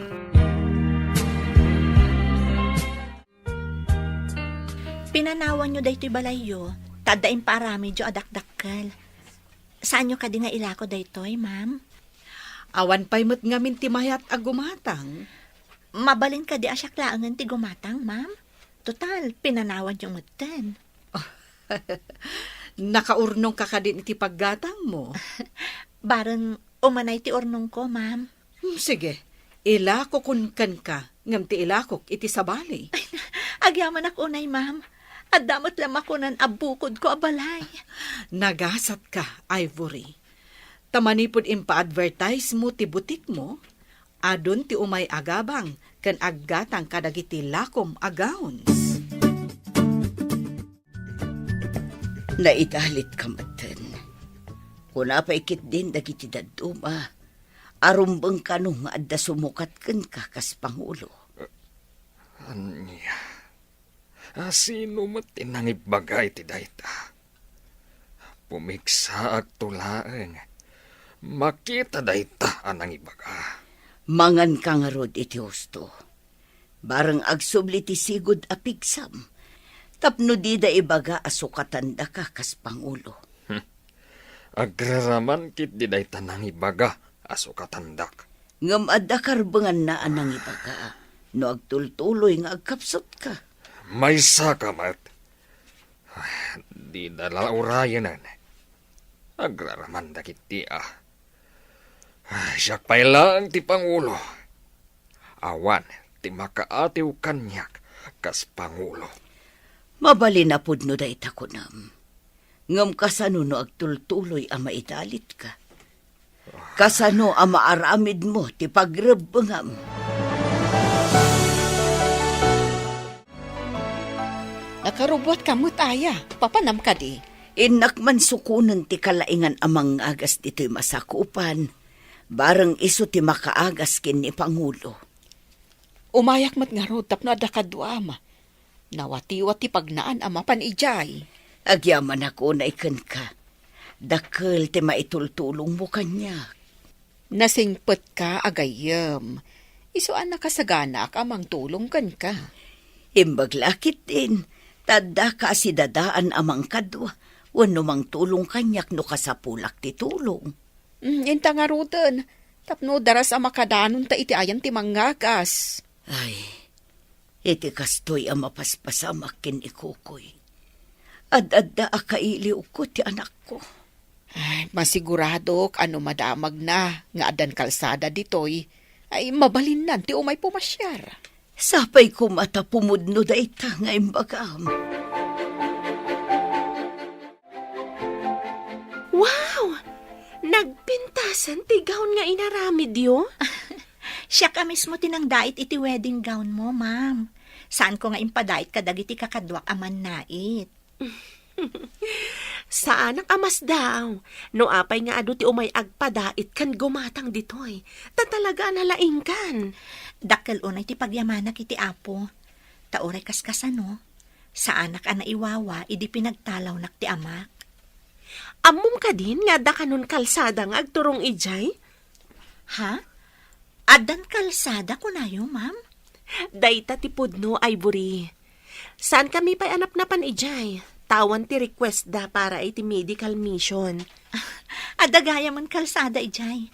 Pinanawan nyo daytoy balayo. Tadain parami jo adakdakkal. Saan nyo ka di nga ilako daytoy, ma'am? Awan pa'y mo't ngamin ti mayat agumatang. Mabalin ka di asyak laangan ti gumatang, ma'am. Total, pinanawan yung matan. Nakaurnong ka din iti paggatang mo. Barang umanay ti ornong ko, ma'am. Sige, ilako kun kan ka, ngam ti ilakok iti sabali. Agyaman ako unay, ma'am. At damot lang ako nan abukod ko abalay. Nagasat ka, Ivory. Tamanipod impa-advertise mo ti butik mo, adun ti umay agabang kan aggatang kadagiti lakom agawns. Naitalit ka matan. Kuna pa ikit din dagiti daduma. Arumbang ka nung adda sumukat kan kakas Pangulo. Anya, sino matinang ibagay ti dayta? Pumiksa ag tulaeng. Makita dayta anang ibaga. Mangan ka nga rod iti husto. Barang agsubli ti sigud a pigsam. Tapno di da ibaga asukatan da ka kas Pangulo. Agraraman kit di dayta nang ibaga aso katandak. Ngam adda karbangan na anang ibaga. No agtultuloy nga agkapsot ka. May sakamat. Di dala urayanan. Agraraman da kit ti Siyak pailang ti Pangulo. Awan, ti makaatiw kanyak kas Pangulo. Mabali na pud no dayta kunam. Ngam kasano no agtultuloy ang maidalit ka. Kasano ang maaramid mo ti pagrebengam. Nakarubot ka mo, Taya. Papanam ka di. Inak man sukunan ti kalaingan amang agas dito'y masakupan. Barang iso ti makaagas kin ni Pangulo. Umayak mat nga rod tapno ada kadwama. Nawati-wati pagnaan ama panijay. Agyaman ako na ikan ka. Dakkel ti maitultulong mo kanya. Nasingpet ka agayam. Isuan na kasaganak amang tulong kan ka. Imbaglakit din. Tada ka si dadaan amang kadwa. Wano mang tulong kanyak no kasapulak ti tulong. Inta nga rodan. Tapno daras ang makadanon ta iti ayan ti manggagas. Ay, iti kastoy ang mapaspasamak kin ikukoy. Ad-adda akailiw ko ti anak ko. Ay, masigurado ano madamag na nga adan kalsada ditoy. Ay, mabalin nan ti umay pumasyar. Sapay ko mata pumudno da ita nga imbagam. Wow! Nagpintasan ti gown nga inaramid yo? Siya ka mismo tinangdait iti wedding gown mo, ma'am. Saan ko nga impadait kadagiti kakadwak aman nait? Saan ang amas daw? No apay nga adu ti umay agpadait kan gumatang ditoy. Tatalaga nalaing kan. Dakkel unay ti pagyamanak iti apo. Taoray kaskasano. Sa anak ana iwawa, idi pinagtalaw nak ti amak. Amom ka din nga da kanon kalsada nga agturong ijay? Ha? Adan kalsada ko na yun, ma'am? Dayta ti pudno, Ivory. Saan kami pa'y anap na pan ijay? Tawan ti request da para iti medical mission. Adagaya man kalsada ijay.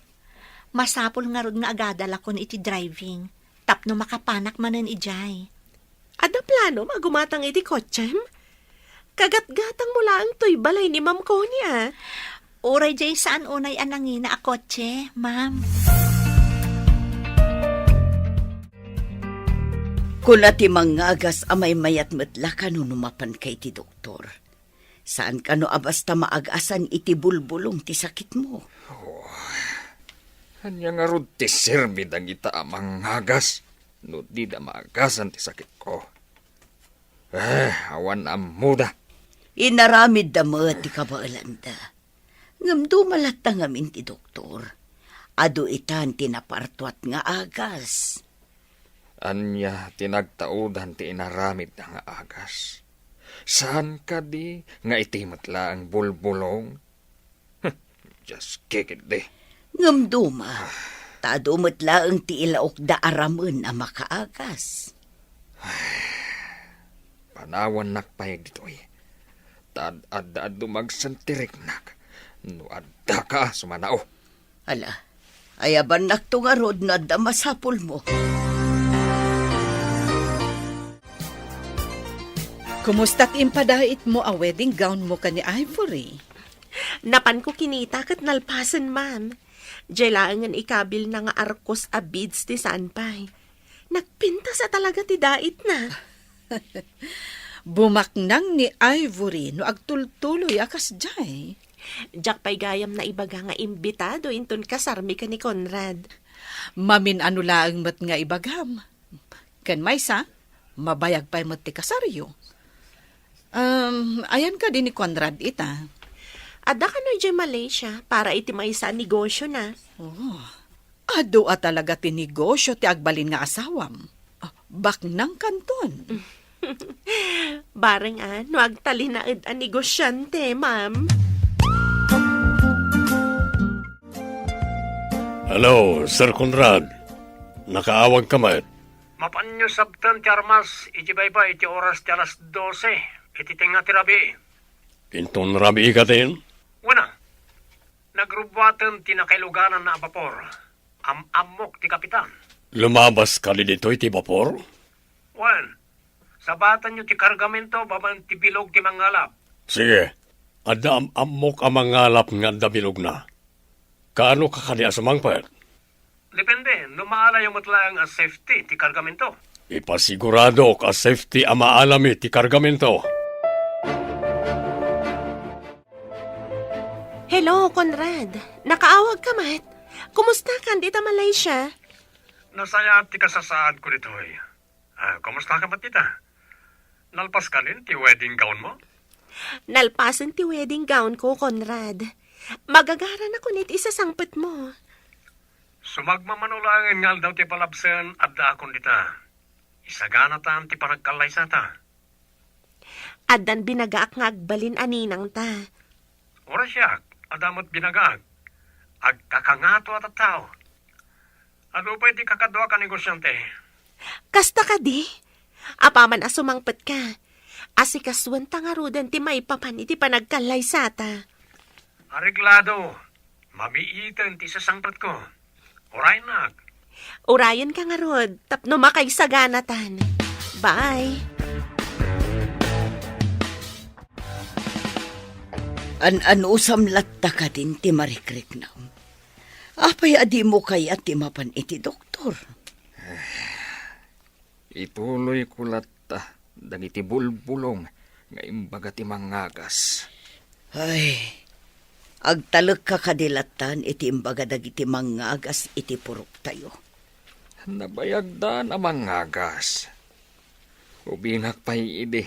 Masapol nga rod nga agadala ko iti driving. Tapno makapanak manen ijay. Ada plano magumatang iti kotsem? Kagat-gatang mo lang to'y balay ni Ma'am Connie, ah. Uray jay saan unay anangina a kotse, ma'am? Kuna ti mangagas amay mayat metla kano numapan kay ti doktor. Saan kano abasta maagasan iti bulbulong ti sakit mo? Anya nga rod ti sirbid ang ita amang hagas. No di da maagasan ti sakit ko. Awan am muda. Inaramid da mo ti kabaalanda. Ngam dumalat na ngamin ti doktor. Ado itan tinapartuat nga agas. Anya tinagtaudan ti inaramid na nga agas. Saan ka di nga itimatla ang bulbulong? Just kick it di. Ngam duma. Tadumot laang ti ilaok da aramen na makaagas. Panawan nakpayag ditoy. Tad-adda dumagsantirik nak. No adda ka sumanao. Ala, ayaban naktungarod na adda masapol mo. Kumusta't impadait mo a wedding gown mo ka ni Ivory? Napan ko kinita kat nalpasan, ma'am. Jailangan ikabil na nga arkos a beads ti sanpay. Nagpinta sa talaga ti dait na. Bumaknang ni Ivory no agtultuloy akas jay. Jak pa'y gayam na ibaga nga imbitado inton kasarmi ka ni Conrad. Mamin ano laang mat nga ibagam. Ken maysa, mabayag pa'y mat ti kasaryo. Ayan ka din ni Conrad ita. Ada ka no dyan Malaysia para iti may sa negosyo na. Ado a talaga ti negosyo ti agbalin nga asawam. Baknang kanton. Bareng no agtalinaid ang negosyante, ma'am. Hello, Sir Conrad. Nakaawag ka man. Mapanyo sabtan ti armas, iti bayba iti oras ti alas 12, iti tinga ti rabi. Inton rabi ka din? Wana, nagrubwatan ti nakailuganan na vapor. Amok ti kapitan. Lumabas ka dito iti vapor? Wan, sabatan nyo ti kargamento baban ti bilog ti mangalap. Sige, ada amok ang mangalap nga dabilog na. Kaano ka kani asamang pet? Depende, no maalayo mo't lang ang safety ti kargamento. Ipasigurado ka safety ang maalami ti kargamento. Hello, Conrad. Nakaawag ka, Mat. Kumusta ka dito, Malaysia? Nasaya ti kasasaad ko dito eh. Kumusta ka ba tita? Nalpas ka din ti wedding gown mo? Nalpasan ti wedding gown ko, Conrad. Magagaran ako nit isa sangpet mo. Sumagmamanulangan ngal daw ti palabsen at akon dita. Isagana tam ti panagkalay sa ta. Adan binagaak nga agbalin aninang ta. Ora siya, adamot binagag. Agkakangato at tao. Ano pa iti kakadwa ka negosyante? Kasta ka di? Apaman asumangpet ka. Asikaswan ta nga rudan ti maipapan iti panagkalay sa ta. Areglado. Mamiitan ti sasangpat ko. Oray nag. Urayan ka nga rod, tapno makaisaganatan. Bye. An-anusam latta ka din ti marikrik na. Apay adi mo kaya ti mapan iti doktor. Ituloy ko latta, dagiti bulbulong, nga imbaga ti mangagas. Ay, agtalag ka kadilatan iti imbaga dagiti mangagas iti purok tayo. Nabayagdan ang mangagas. Ubingak pa'y ide,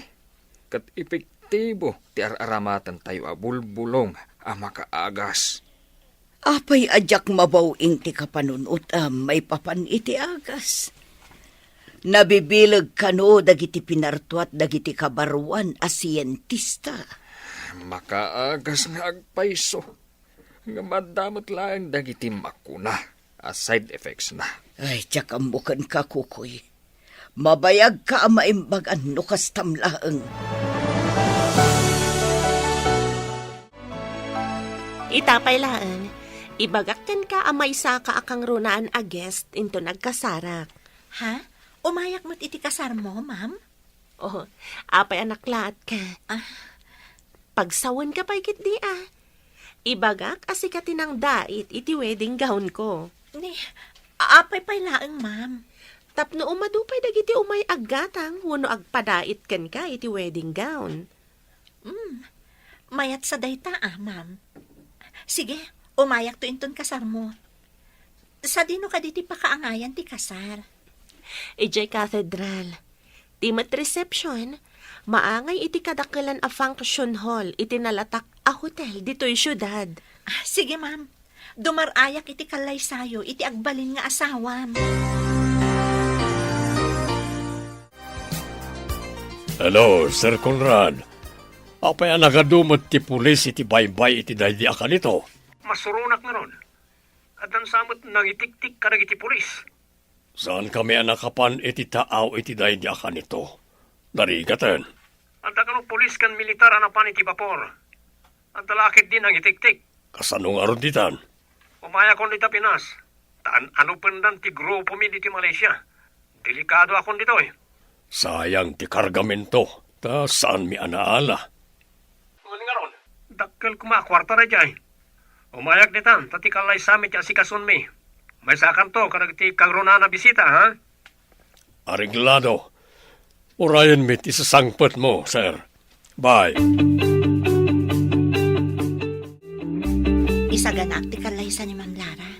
kat epektibo ti aramatan tayo a bulbulong a makaagas. Apay adyak mabawing ti kapanunot may papan iti agas. Nabibilag kano dagiti pinartuat dagiti kabaruan a siyentista. Makaagas nga agpaiso. Nga madamot lang dagiti makuna a side effects na. Ay, tiyak ambukan ka, kukoy. Mabayag ka ang maimbagan no kastamlaang. Itapay laan, ibagakten ka amay sa ka akang runaan a guest into nagkasarak. Ha? Umayak mo't iti kasar mo, ma'am? Oh, apay anak laat ka. Pagsawan ka pa'y kit di Ibagak asikatin ang dait iti wedding gown ko. Ni, apay pay laang, ma'am. Tapno umadupay dagiti umay aggatang wano agpadait ken ka iti wedding gown. Mayat sa dayta, ma'am. Sige, umayak to inton kasar mo. Sa dino ka diti pakaangayan ti kasar. Ijay cathedral. Timat reception, maangay iti kadakalan a function hall iti nalatak a hotel dito'y syudad. Sige, ma'am. Dumarayak iti kalay sayo, iti agbalin nga asawam. Hello, Sir Conrad. Apay nagadumot ti pulis iti baybay iti daydi akan ito. Masurunak na ron. At ang samot nang itik-tik karag iti pulis. Saan kami anakapan iti taaw iti daydi akan ito? Darigatan. Ang taganong pulis kan militar anapan iti vapor. Ang talakit din ang itik-tik. Kasanong aron ditan? Umaya kon dita Pinas. Taan ano pandan ti grupo mi diti Malaysia. Delikado akon dito eh. Sayang ti kargamento. Ta saan mi anaala? Ngun nga ron. Dakkel kumakwarta na jay. Umayak ditan, tati kalay samit ya sikason mi. May sakan to, karag ti kagrona na bisita, ha? Areglado. Urayan mit isasangpet mo, sir. Bye. Isaganak ti kalay sa ni Ma'am Lara.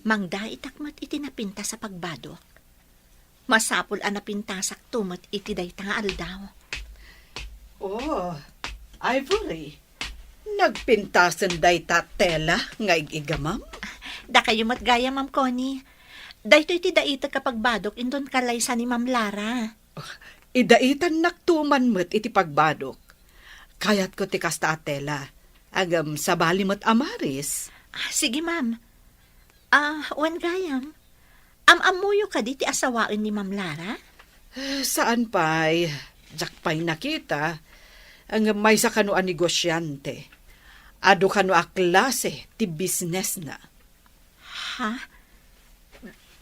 Mangda itakmat iti napinta sa pagbadok. Masapul ang napintasak tumot iti dayta nga aldaw. Oh, Ivory. Nagpintasan dayta tela nga igamam? Da kayo mat gaya, Ma'am Connie. Dayto iti daita kapag badok indon kalay sa ni Ma'am Lara. Idaitan naktuman mo't iti pagbadok. Kayat ko ti kasta atela. Agam sa bali mo't amaris. Sige, Ma'am. Wan gayam. Amamuyo ka di ti asawain ni Ma'am Lara? Saan pa'y? Jak pa'y nakita. Ang may sa kano a negosyante. Ado kano a klase ti business na. Ha?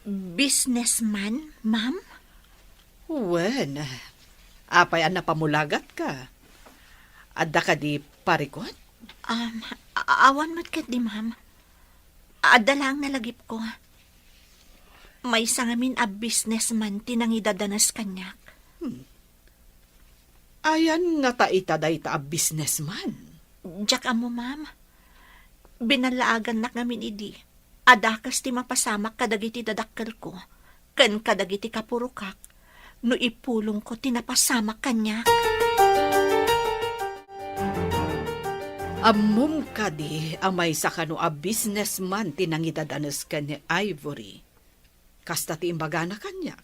Businessman, Ma'am? Wen, apay ang napamulagat ka. Adda ka di parikot? Awan mat kat di, Ma'am. Adda lang nalagip ko. May sangamin a businessman tinangidadanas kanyak. Ayan nga taitaday ta a businessman. Diyak amo, ma'am. Binalaagan na ngamin idi. Adakas ti mapasamak kadagiti dadakkel ko. Ken kadagiti kapurukak. No ipulong ko tinapasamak kanyak. Ammom kadi amay sa kano a businessman tinangidadanas ka ni Ivory. Kasta ti imbaga na kanya.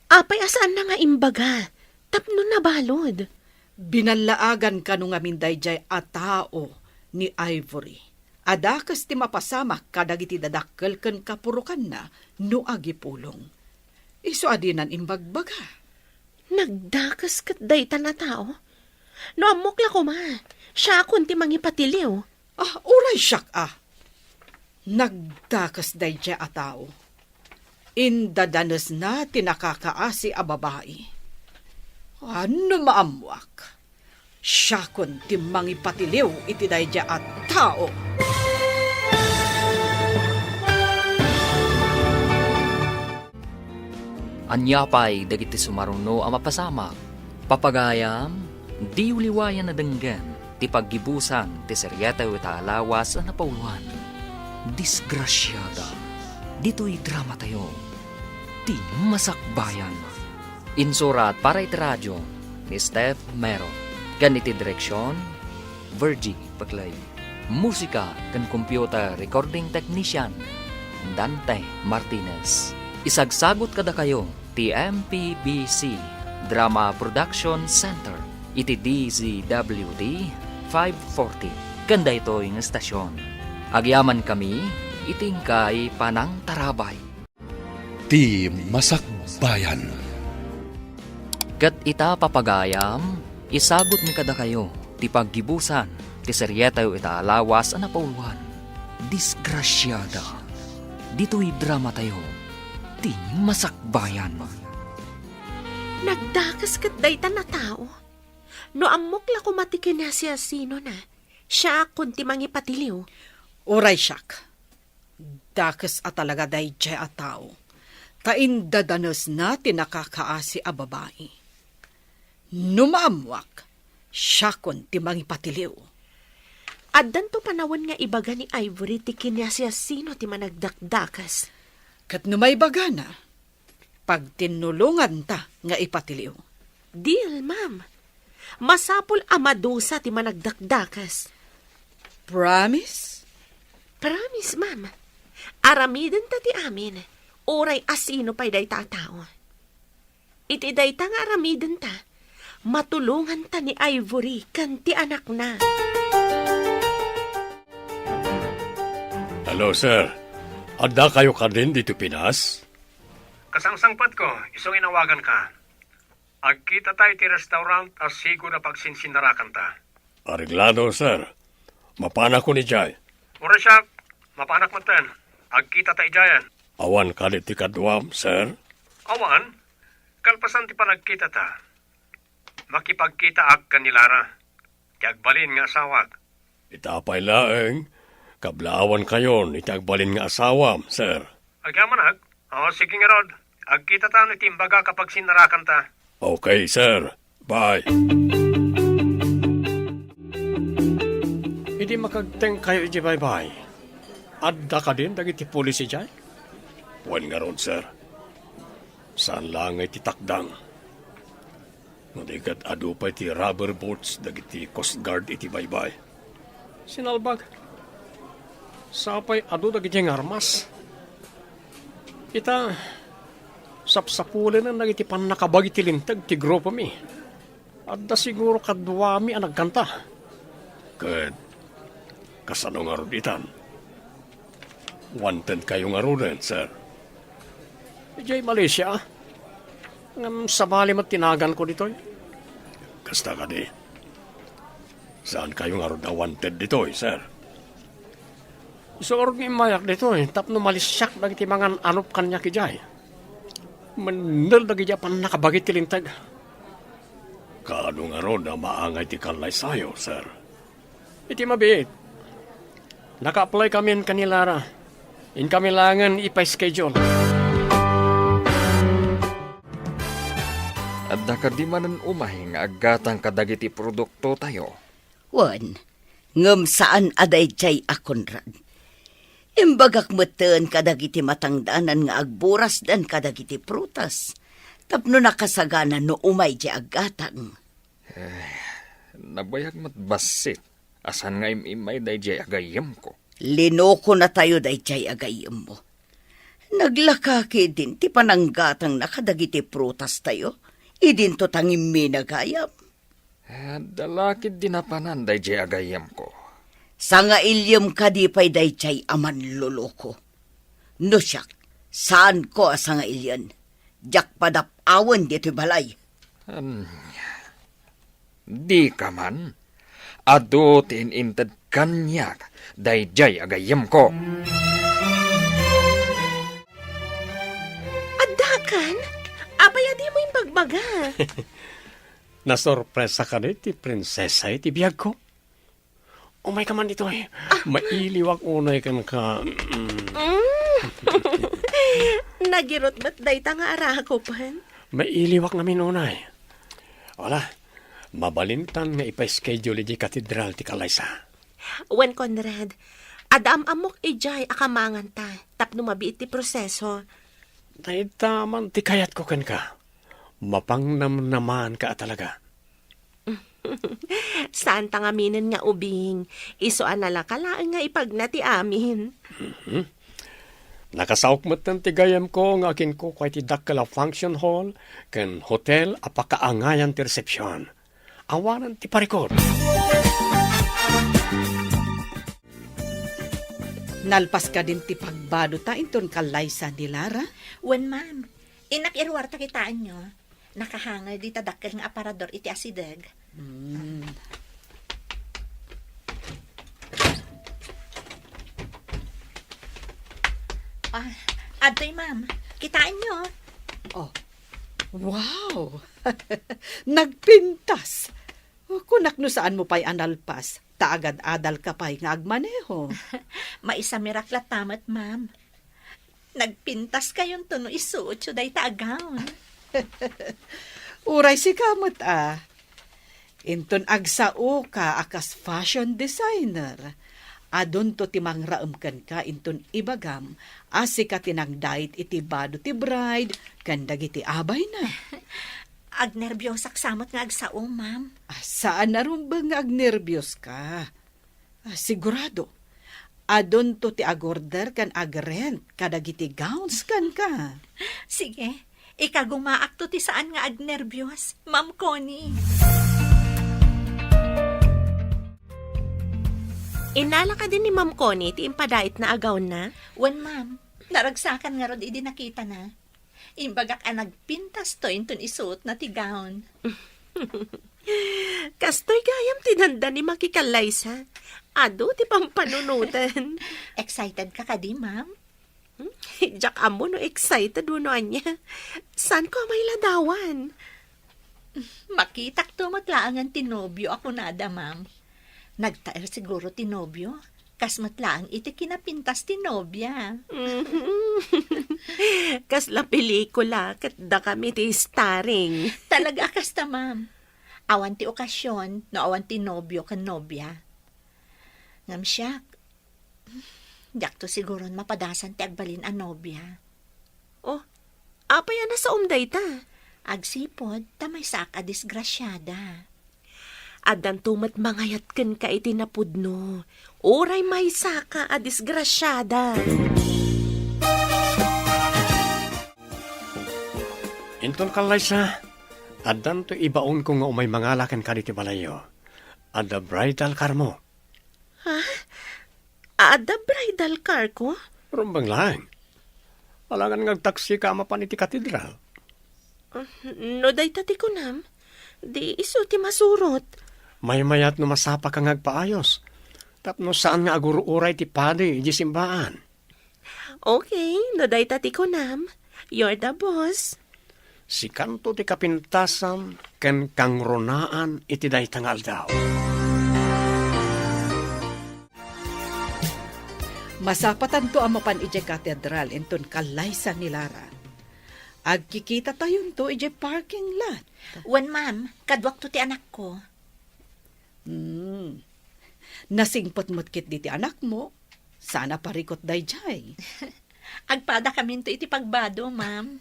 Apay asaan na nga imbaga? Tapno na balod. Binalaagan kano nga minday a tao ni Ivory. Adakas ti mapasamak kadagiti dadakkel ken kapurukan na no agipulong. Isu adinan imbagbaga. Nagdakas kat dayta na tao. No amok la ko ma. Siya akong ti mangipatiliw. Uray siyak Nagdakas dayja a tao. Indadanas na tinakakaasi a babae. Ano maamwak? Siya kun ti mangipatiliw iti dayja a tao. Anyapay dagiti sumaruno ang mapasamak. Papagayam, di uliwayan na denggan. Ti paggibusan ti seryata ita alawas na napauluan. Disgrasyada. Dito'y drama tayo. Ti masakbayan. Insurat para iti radyo ni Steph Mero. Ganiti direksyon, Virgie Paclay. Musika kan computer recording technician, Dante Martinez. Isagsagot kada kayo ti MPBC Drama Production Center. Iti DZWD 540. Kanda ito yung estasyon. Agyaman kami, itingkay panang tarabay. Ti Masakbayan. Kat ita papagayam, isagot mi kada kayo, ti paggibusan, ti seryetayo ita alawas na pauluan. Disgrasyada. Dito'y drama tayo, ti masakbayan. Nagdakas kat dayta na tao. No amok la ko matikin na siya sino na. Siya akong ti mangipatiliw. Uray siyak. Dakas a talaga dayja a tao. Taindadanas na tinakakaasi a babae. Numaamwak, siya kun ti mangipatiliw. Addan to panawon nga ibaga ni Ivory ti kinya siya sino ti managdakdakas. Kat numay baga na, pag tinulungan ta nga ipatiliw. Deal, ma'am. Masapul amadusa ti managdakdakas. Promise? Promise, ma'am. Aramiden ta ti amin. Oray asino pa'y day tao. Iti day ta nga aramiden ta. Matulungan ta ni Ivory kan ti anak na. Hello, sir. Adda kayo ka din dito Pinas? Kasangsangpat ko, isong inawagan ka. Agkita tayo ti restaurant as sigo na pagsinsinarakan ta. Areglado, sir. Mapana ko ni Jay. Ura siya, mapanak mo ten. Agkita tayo jayan. Awan ka ti kadwam, sir. Awan, kalpasan ti panagkita ta. Makipagkita ag kanilara. Tiagbalin nga asawag. Itapay laeng, kablaawan kayon, itagbalin nga asawam, sir. Agyaman ag? Oo, sige nga rod. Agkita ta ni timbaga kapag sinarakan ta. Okay, sir. Bye. Hindi makagteng kayo iti bye-bye. Adda ka din, dagiti polisi dyan? Wan nga ron, sir. Saan lang ay titakdang? Nadigat adu pa iti rubber boats, dagiti Coast Guard iti bye-bye. Sinalbag. Sapay adu dagiti ng armas. Ita, sapsapulan ang nagiti panakabag iti lintag ti grupo mi. Adda siguro kadwami ang nagkanta. Kad, kasano nga ruditan? Wanted kayo nga ruden, sir. Ijay Malaysia, ngam sabali mat tinagan ko ditoy. Kasta ka di. Saan kayo nga ruda wanted ditoy, sir? Isorog ni mayak ditoy, tapno malisyak dagiti mangan anop kanya kijay. Mandal dagi pan nakabagit tilintag. Kaano nga ron na maangay ti kalay sayo, sir? Iti mabit. Naka-apply kami kanilara. In kami langan ipa-schedule. Adda ka di manan umay nga agatang kadagiti produkto tayo. Wan, ngem saan aday jay akonrad. Imbagak meten kadagiti matangdanan nga agburas dan kadagiti prutas. Tapno nakasagana no umay jay agatang. Nabayag matbasit. Asan nga imimay day jay agayem ko. Linoko na tayo day jay agayem mo. Naglakaki din ti pananggatang nakadagiti prutas tayo. Idin to tangim minagayam. Dalakid dinapanan day jay agayem ko. Sa nga ilyam kadipay day jay aman luloko. No siyak, saan ko sa nga ilyan? Jak padapawan dito balay. Di ka man. Ado tinintad kanyak day jay agayem ko. Adakan? Apay adi mo yung bagbaga. Nasorpresa ka na iti prinsesa iti biyag ko. Umay ka man dito eh. Mailiwak unay kan ka. Nagirot ba't dayta nga arako pan? Mailiwak namin unay. Wala. Mabalintan nga ipa-schedule di katedral ti Kalaysa. Wen Conrad, adam amok ijay akamangan ta. Tapno mabiit ti proseso. Dahil taman ti kayat ko kan ka. Mapangnam naman ka talaga. Saan tangaminin nga ubing? Isoan na lakalaan nga ipagnati amin. Nakasaok mo't ng tigayam ko nga akin ko kwa ti dakala function hall ken hotel apakaangayan ti resepsyon. Awanan ti parikot. Nalpas ka din ti pagbado ta inton Kalaysa ni Lara. Wen ma'am, inakirwarta kitaan nyo. Nakahangay di tadakkel nga aparador iti asideg. Adoy ma'am, kitaan nyo. Oh, wow! Nagpintas! Kunak no saan mo pa'y analpas, taagad-adal ka pa'y nga agmaneho. Maisa miraklat tamat ma'am. Nagpintas kayong tuno isuot siyo day taagaw. Uray si kamot Inton agsao ka akas fashion designer. Adon to timang raamkan ka inton ibagam asi ka tinagdait iti bado ti bride kandag iti abay na. Agnerbyosak samot nga agsao ma'am. Saan na rin ba nga agnerbyos ka? Sigurado. Adon to ti agorder kan agrent kadag iti gowns kan ka. Sige, ikagumaak to ti saan nga agnerbyos, Ma'am Connie. Inala ka din ni Ma'am Connie ti impadait na agaw na? Wan ma'am, naragsakan nga rod idi nakita na. Imbagak ang nagpintas to inton isuot na ti gown. Kastoy gayam tinanda ni Makikalaysa. Ado ti pampanunutan. Excited ka ka di, ma'am? Jack amo no excited uno anya. San ko may ladawan? Makitak to matlaangan tinobyo ako nada, ma'am. Nagtaer siguro tinobyo. Kas matlaang iti kinapintas tinobya. Kas la pelikula kat da kami ti starring. Talaga kasta, ma'am. Awan ti okasyon no awan ti nobyo kan nobya. Ngam siya, yak to siguro mapadasan ti agbalin a nobya. Oh, apa yan na sa umday ta? Agsipod, tamay sak a disgrasyada. Adan tumat mangayat ken ka iti napudno. Oray may saka a disgrasyada. Inton Kalaysa, adan to ibaon ko nga umay mangalakan ka diti balayo. Ada bridal car mo. Ada bridal car ko? Rumbang lang. Alangan ngagtaksi ka mapan iti katedral. No day tati ko nam. Di iso ti masurot. May mayat no masapa kang agpaayos. Tapno saan nga aguruuray ti padi iti simbaan. Okay, no day tati ko nam. You're the boss. Si kanto ti kapintasam ken kangronaan iti daytangal daw. Masapatan to amapan iti katedral inton Kalaysa ni Lara. Agkikita tayo to ije parking lot. Wan, ma'am, kadwak to ti anak ko. Nasingpot mo't kit di ti anak mo. Sana parikot dayjay. Agpada kami to iti pagbado, ma'am.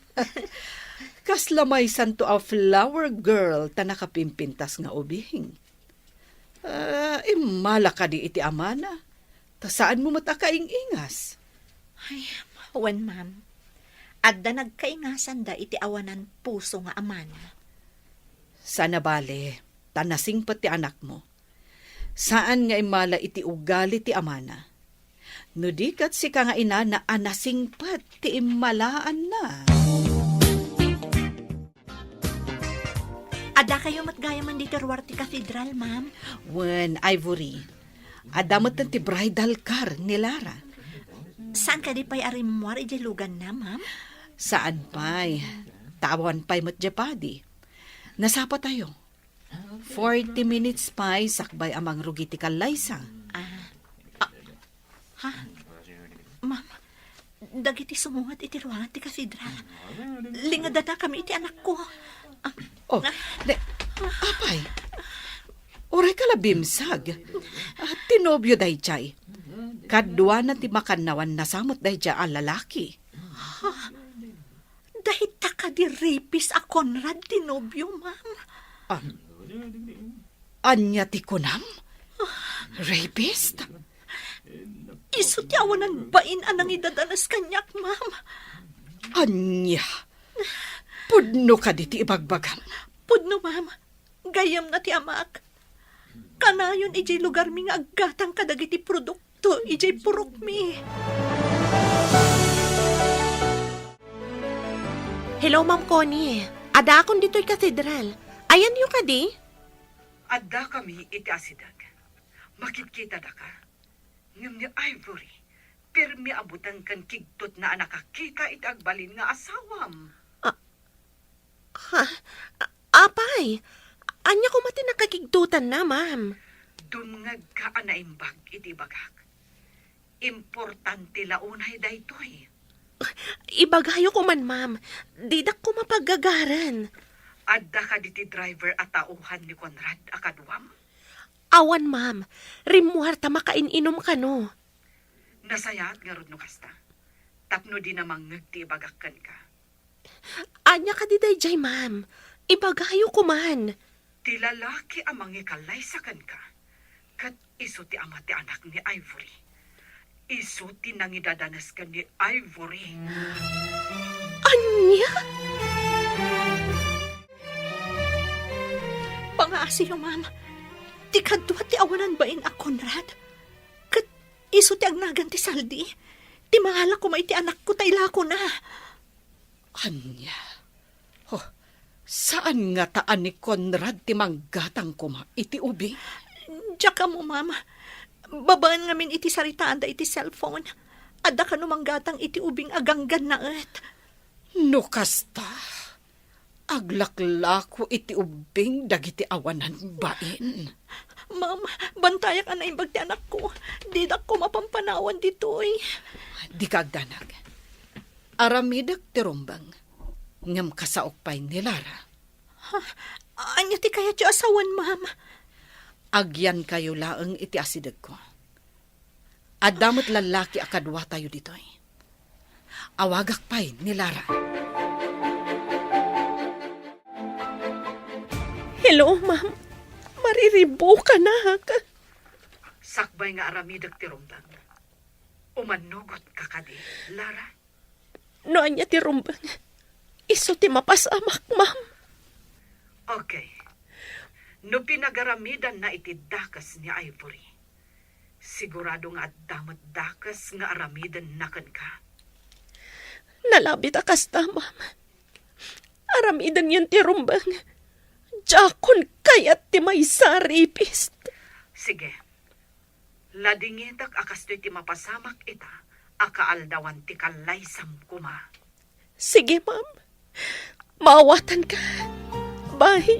Kaslamay santo a flower girl ta nakapimpintas nga ubing. Imala ka di iti amana. Ta saan mo matakaing-ingas? Ay, wan, ma'am. Adda nagkaingasan da iti awanan puso nga aman. Sana bale, tanasingpot ti anak mo. Saan nga imala iti ugali ti amana? No di kat si ka nga ina na anasingpat ti imalaan na. Ada kayo matgayaman di terwar ti katedral, ma'am. When Ivory, adamot ti bridal car ni Lara. Saan ka di pa'y arimwar iti lugan na, ma'am? Saan pa'y? Tawan pa'y mo't japadi. Nasapa tayo. 40 minutes pa'y sakbay amang rugiti kalaysa. Ma'am, dagiti sumungat iti ruangan ti katedral. Lingada kami iti anak ko. Oh, apay. Oray ka labimsag. Tinobyo day chay. Kadwa na ti makanawan na samot day chay ang lalaki. Dahil taka di rapist a Conrad tinobyo, ma'am. Anya ti kunam? Rapist? Iso ti awanan bain anang idadanas kanyak, ma'am. Anya? Pudno ka di ti ibagbagam. Pudno, ma'am. Gayam na ti amak. Kanayon ijay lugar mi nga aggatang kadagiti produkto ijay purok mi. Hello, Ma'am Connie. Ada akong dito'y katedral. Ayan yung kadi? Adda kami iti asidag. Makikita da ka. Ngam ni Ivory, permi abutan kan kigtot na nakakita iti agbalin nga asawam. Ha? Apay, anya ko mati nakakigdutan na, ma'am. Dumngag ka anaimbag iti bagak. Importante launay daytoy. Ibagayo ko man, ma'am. Didak ko mapagagaran. Adda ka diti driver at tauhan ni Conrad akadwam. Awan, ma'am. Rimuarta makaininom ka, no? Nasayat nga rod no kasta. Tapno di namang ngagti ibagakkan ka. Anya ka di dayjay, ma'am. Ibagayo ko man. Ti lalaki amang ikalaysakan ka. Kat iso ti ama ti anak ni Ivory. Iso ti nangidadanas ka ni Ivory. Anya? Pangaasiyo, ma'am. Ti kadwa ti awanan bain a Conrad. Kat iso ti agnagan ti saldi. Ti mangalak ko may ti anak ko tayla ko na. Anya? Oh, saan nga taan ni Conrad ti manggatang kuma iti ubi? Diyak ka mo, ma'am. Babaan ngamin iti saritaan da iti cellphone. Ada ka numanggatang iti ubing aganggan na et. No kasta. Aglaklako iti ubing dagiti awanan bain. Ma'am, bantayak na imbag ti anak ko. Didak ko mapampanawan dito'y. Di kagdanag. Aramidak ti rumbang. Ngam kasaok pa'y ni Lara. Anya ti kaya ti asawan, ma'am? Agyan kayo laeng iti asidag ko. Adamot lalaki akadwa tayo dito'y. Awagak pa'y ni Lara. Hello, ma'am. Mariribo ka na. Sakbay nga aramidag ti rumbang. Umanugot ka kadi, Lara. No anya ti rumbang. Iso ti mapasamak, ma'am. Okay. No pinagaramidan na iti dakas ni Ivory, sigurado nga at damat dakas nga aramidan nakan ka. Nalabit akasta, ma'am. Aramidan yun ti rumbang. Jakon kayat ti may saripist. Sige. Ladingitak akastoy ti mapasamak ita, akaaldawan ti kalaysam kuma. Sige, ma'am. Maawatan ka. Bye.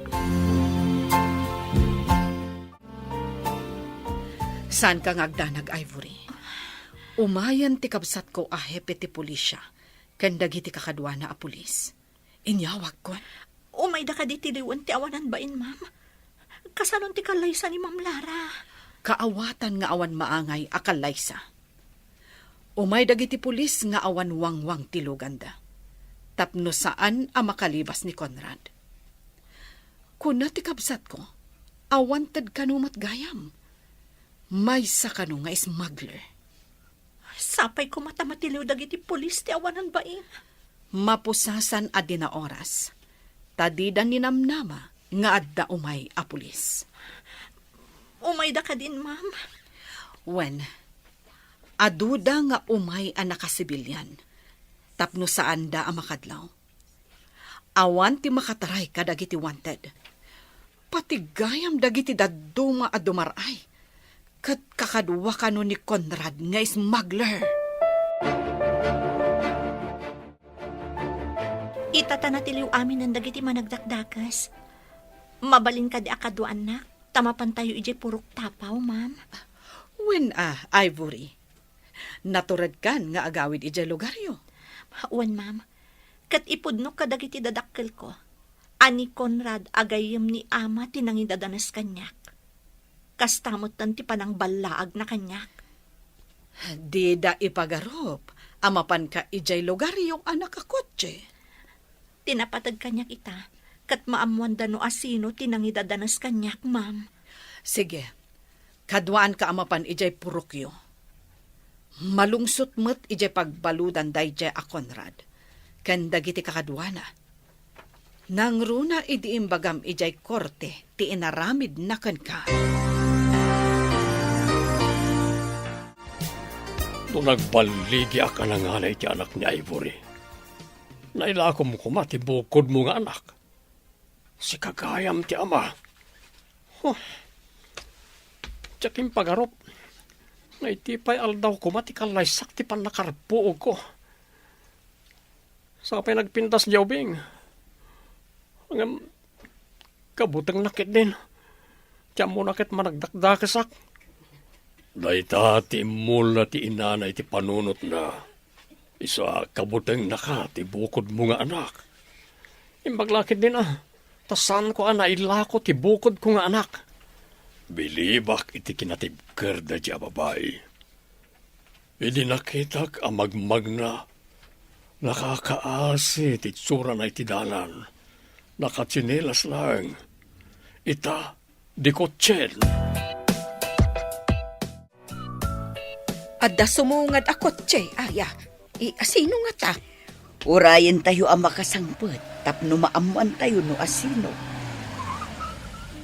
Saan ka ngagdanag, Ivory? Umayan ti kabsat ko a hepe ti pulisya, kandagi ti kakadwa na a pulis. Inyawag ko. Umay da ka di tiliwan ti awanan bain, ma'am. Kasanon ti kalaysa ni Ma'am Lara. Kaawatan nga awan maangay akalaysa. Umay dagiti pulis nga awan wangwang tiluganda. Tapno saan ang makalibas ni Conrad. Kuna ti kabsat ko, awanted kanumat gayam. May sa kanu nga smuggler. Sapay ko matamatiliw dagiti pulis ti awanan bain. Mapusasan adi na oras. Tadidan ni namnama nga adda umay a pulis. Umay da ka din, ma'am. When, aduda nga umay a nakasibilyan. Tapno saan da ang makadlaw. Awan ti makataray ka dagiti wanted. Patigayam dagiti daduma a dumaray. Kat kakadwa ka no ni Conrad nga smuggler. Itatanatiliw amin ng dagiti managdakdakas. Mabalin ka di akaduan na. Tamapan tayo ije purok tapaw, ma'am. When Ivory, naturad kan nga agawid ije lugaryo. Uwan, ma'am. Kat ipudno ka dagiti dadakkel ko. Ani Conrad agayem ni ama tinangidadanas kanyak. Kastamot tanti panang balaag na kanyak. Di da ipagarop, amapan ka ijay lugaryo anak kakotse. Tinapatag kanyak ita. Kat maamuan da no asino tinangidadanas kanyak, ma'am. Sige, kadwaan ka amapan ijay purokyo. Malungsot met ijay pagbaludan dayjay a Conrad. Kanda giti kakadwana. Nang runa idi imbagam ijay korte ti inaramid na kan ka. Doon nagbaligi ka na nga na iti anak ni Ivory. Nailako mo kumati bukod mo nga anak. Si kagayam ti ama. Tiyaking pagarop. Naitipay aldaw kumati kalaysak ti panakarpuog ko. Sa kapay nagpintas jawbing. Ang kabutang nakit din. Tiyan mo nakit managdakdakasak. Dayta ti mula ti inanay ti panunot na. Isa kabutang naka ti bukod mo nga anak. Imbaglakit din Tasan ko nailako ti bukod ko nga anak. Bilibak iti kinatibker da di babae. Idi nakitak amagmag na. Nakakaasi ti tsura na iti dalan. Nakatsinelas lang. Ita, di kotsen. Adda sumungad ako, Che, aya. Asino nga ta? Urayan tayo ang makasangpet, tapno maamuan tayo no asino.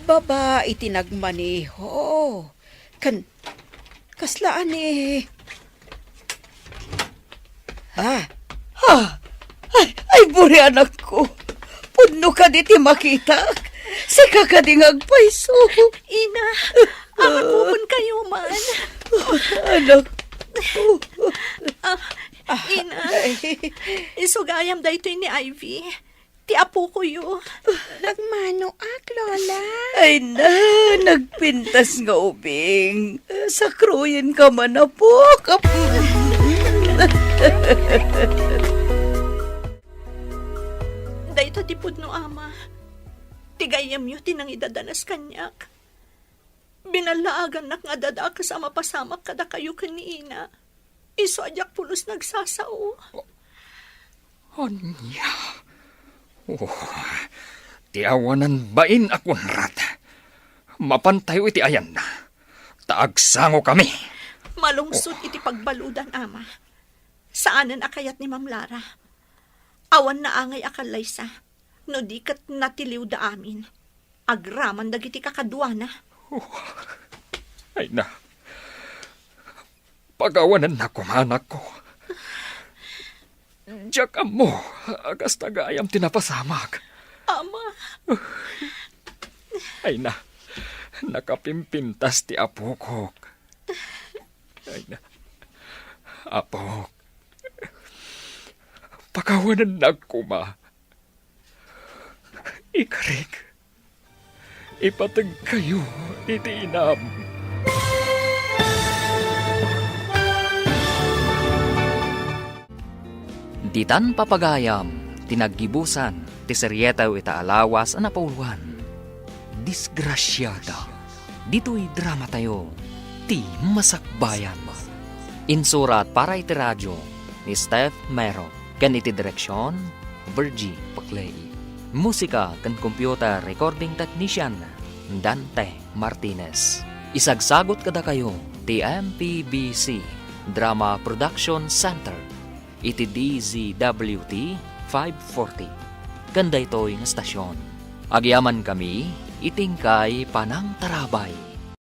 Baba itinagmaneho. Kaslaan eh. Ay, buri anak ko. Puno ka di ti makita. Sika ka di ngagpaiso. Ina, akakupon kayo man. Anak ko. Ina, isugayam da ito ni Ivy. Ti apo ko yun. Nagmano Lola. Ay na, nagpintas nga ubing. Sakruyin ka man na po. Da ito tipod no ama. Tigayam yu tinang idadanas kanyak. Binalaagan nak nga dada kasama pasamak kada kayo kanina. Iso ajak pulos nagsasao. Anya. Ti awanan bain akon rat. Mapantayo iti ayan na. Taagsango kami. Malungsod iti pagbaludan, ama. Saanan akayat ni Ma'am Lara? Awan na angay akalaysa. No di kat natiliw da amin. Agraman dagiti kakadwana. Ay na. Pagawanan na kumanak ko. Diyak mo, agas tagayam tinapasamak. Ama. Ay na, nakapimpintas ti apo ko. Ay na, apo. Pagawanan na kuma. Ikarig. Ipatag kayo, iti inam. Ditan papagayam, tinaggibusan ti seryetaw ita alawas a napawluan. Disgrasyada. Dito'y drama tayo, ti masakbayan. Insurat para iti radyo ni Steph Mero, kan iti direksyon, Virgie Paclay. Musika kan computer recording technician, Dante Martinez. Isagsagot kada kayo, ti MPBC Drama Production Center, iti DZWT 540. Kanda ito'y ng stasyon. Agyaman kami, itingkay panang tarabay.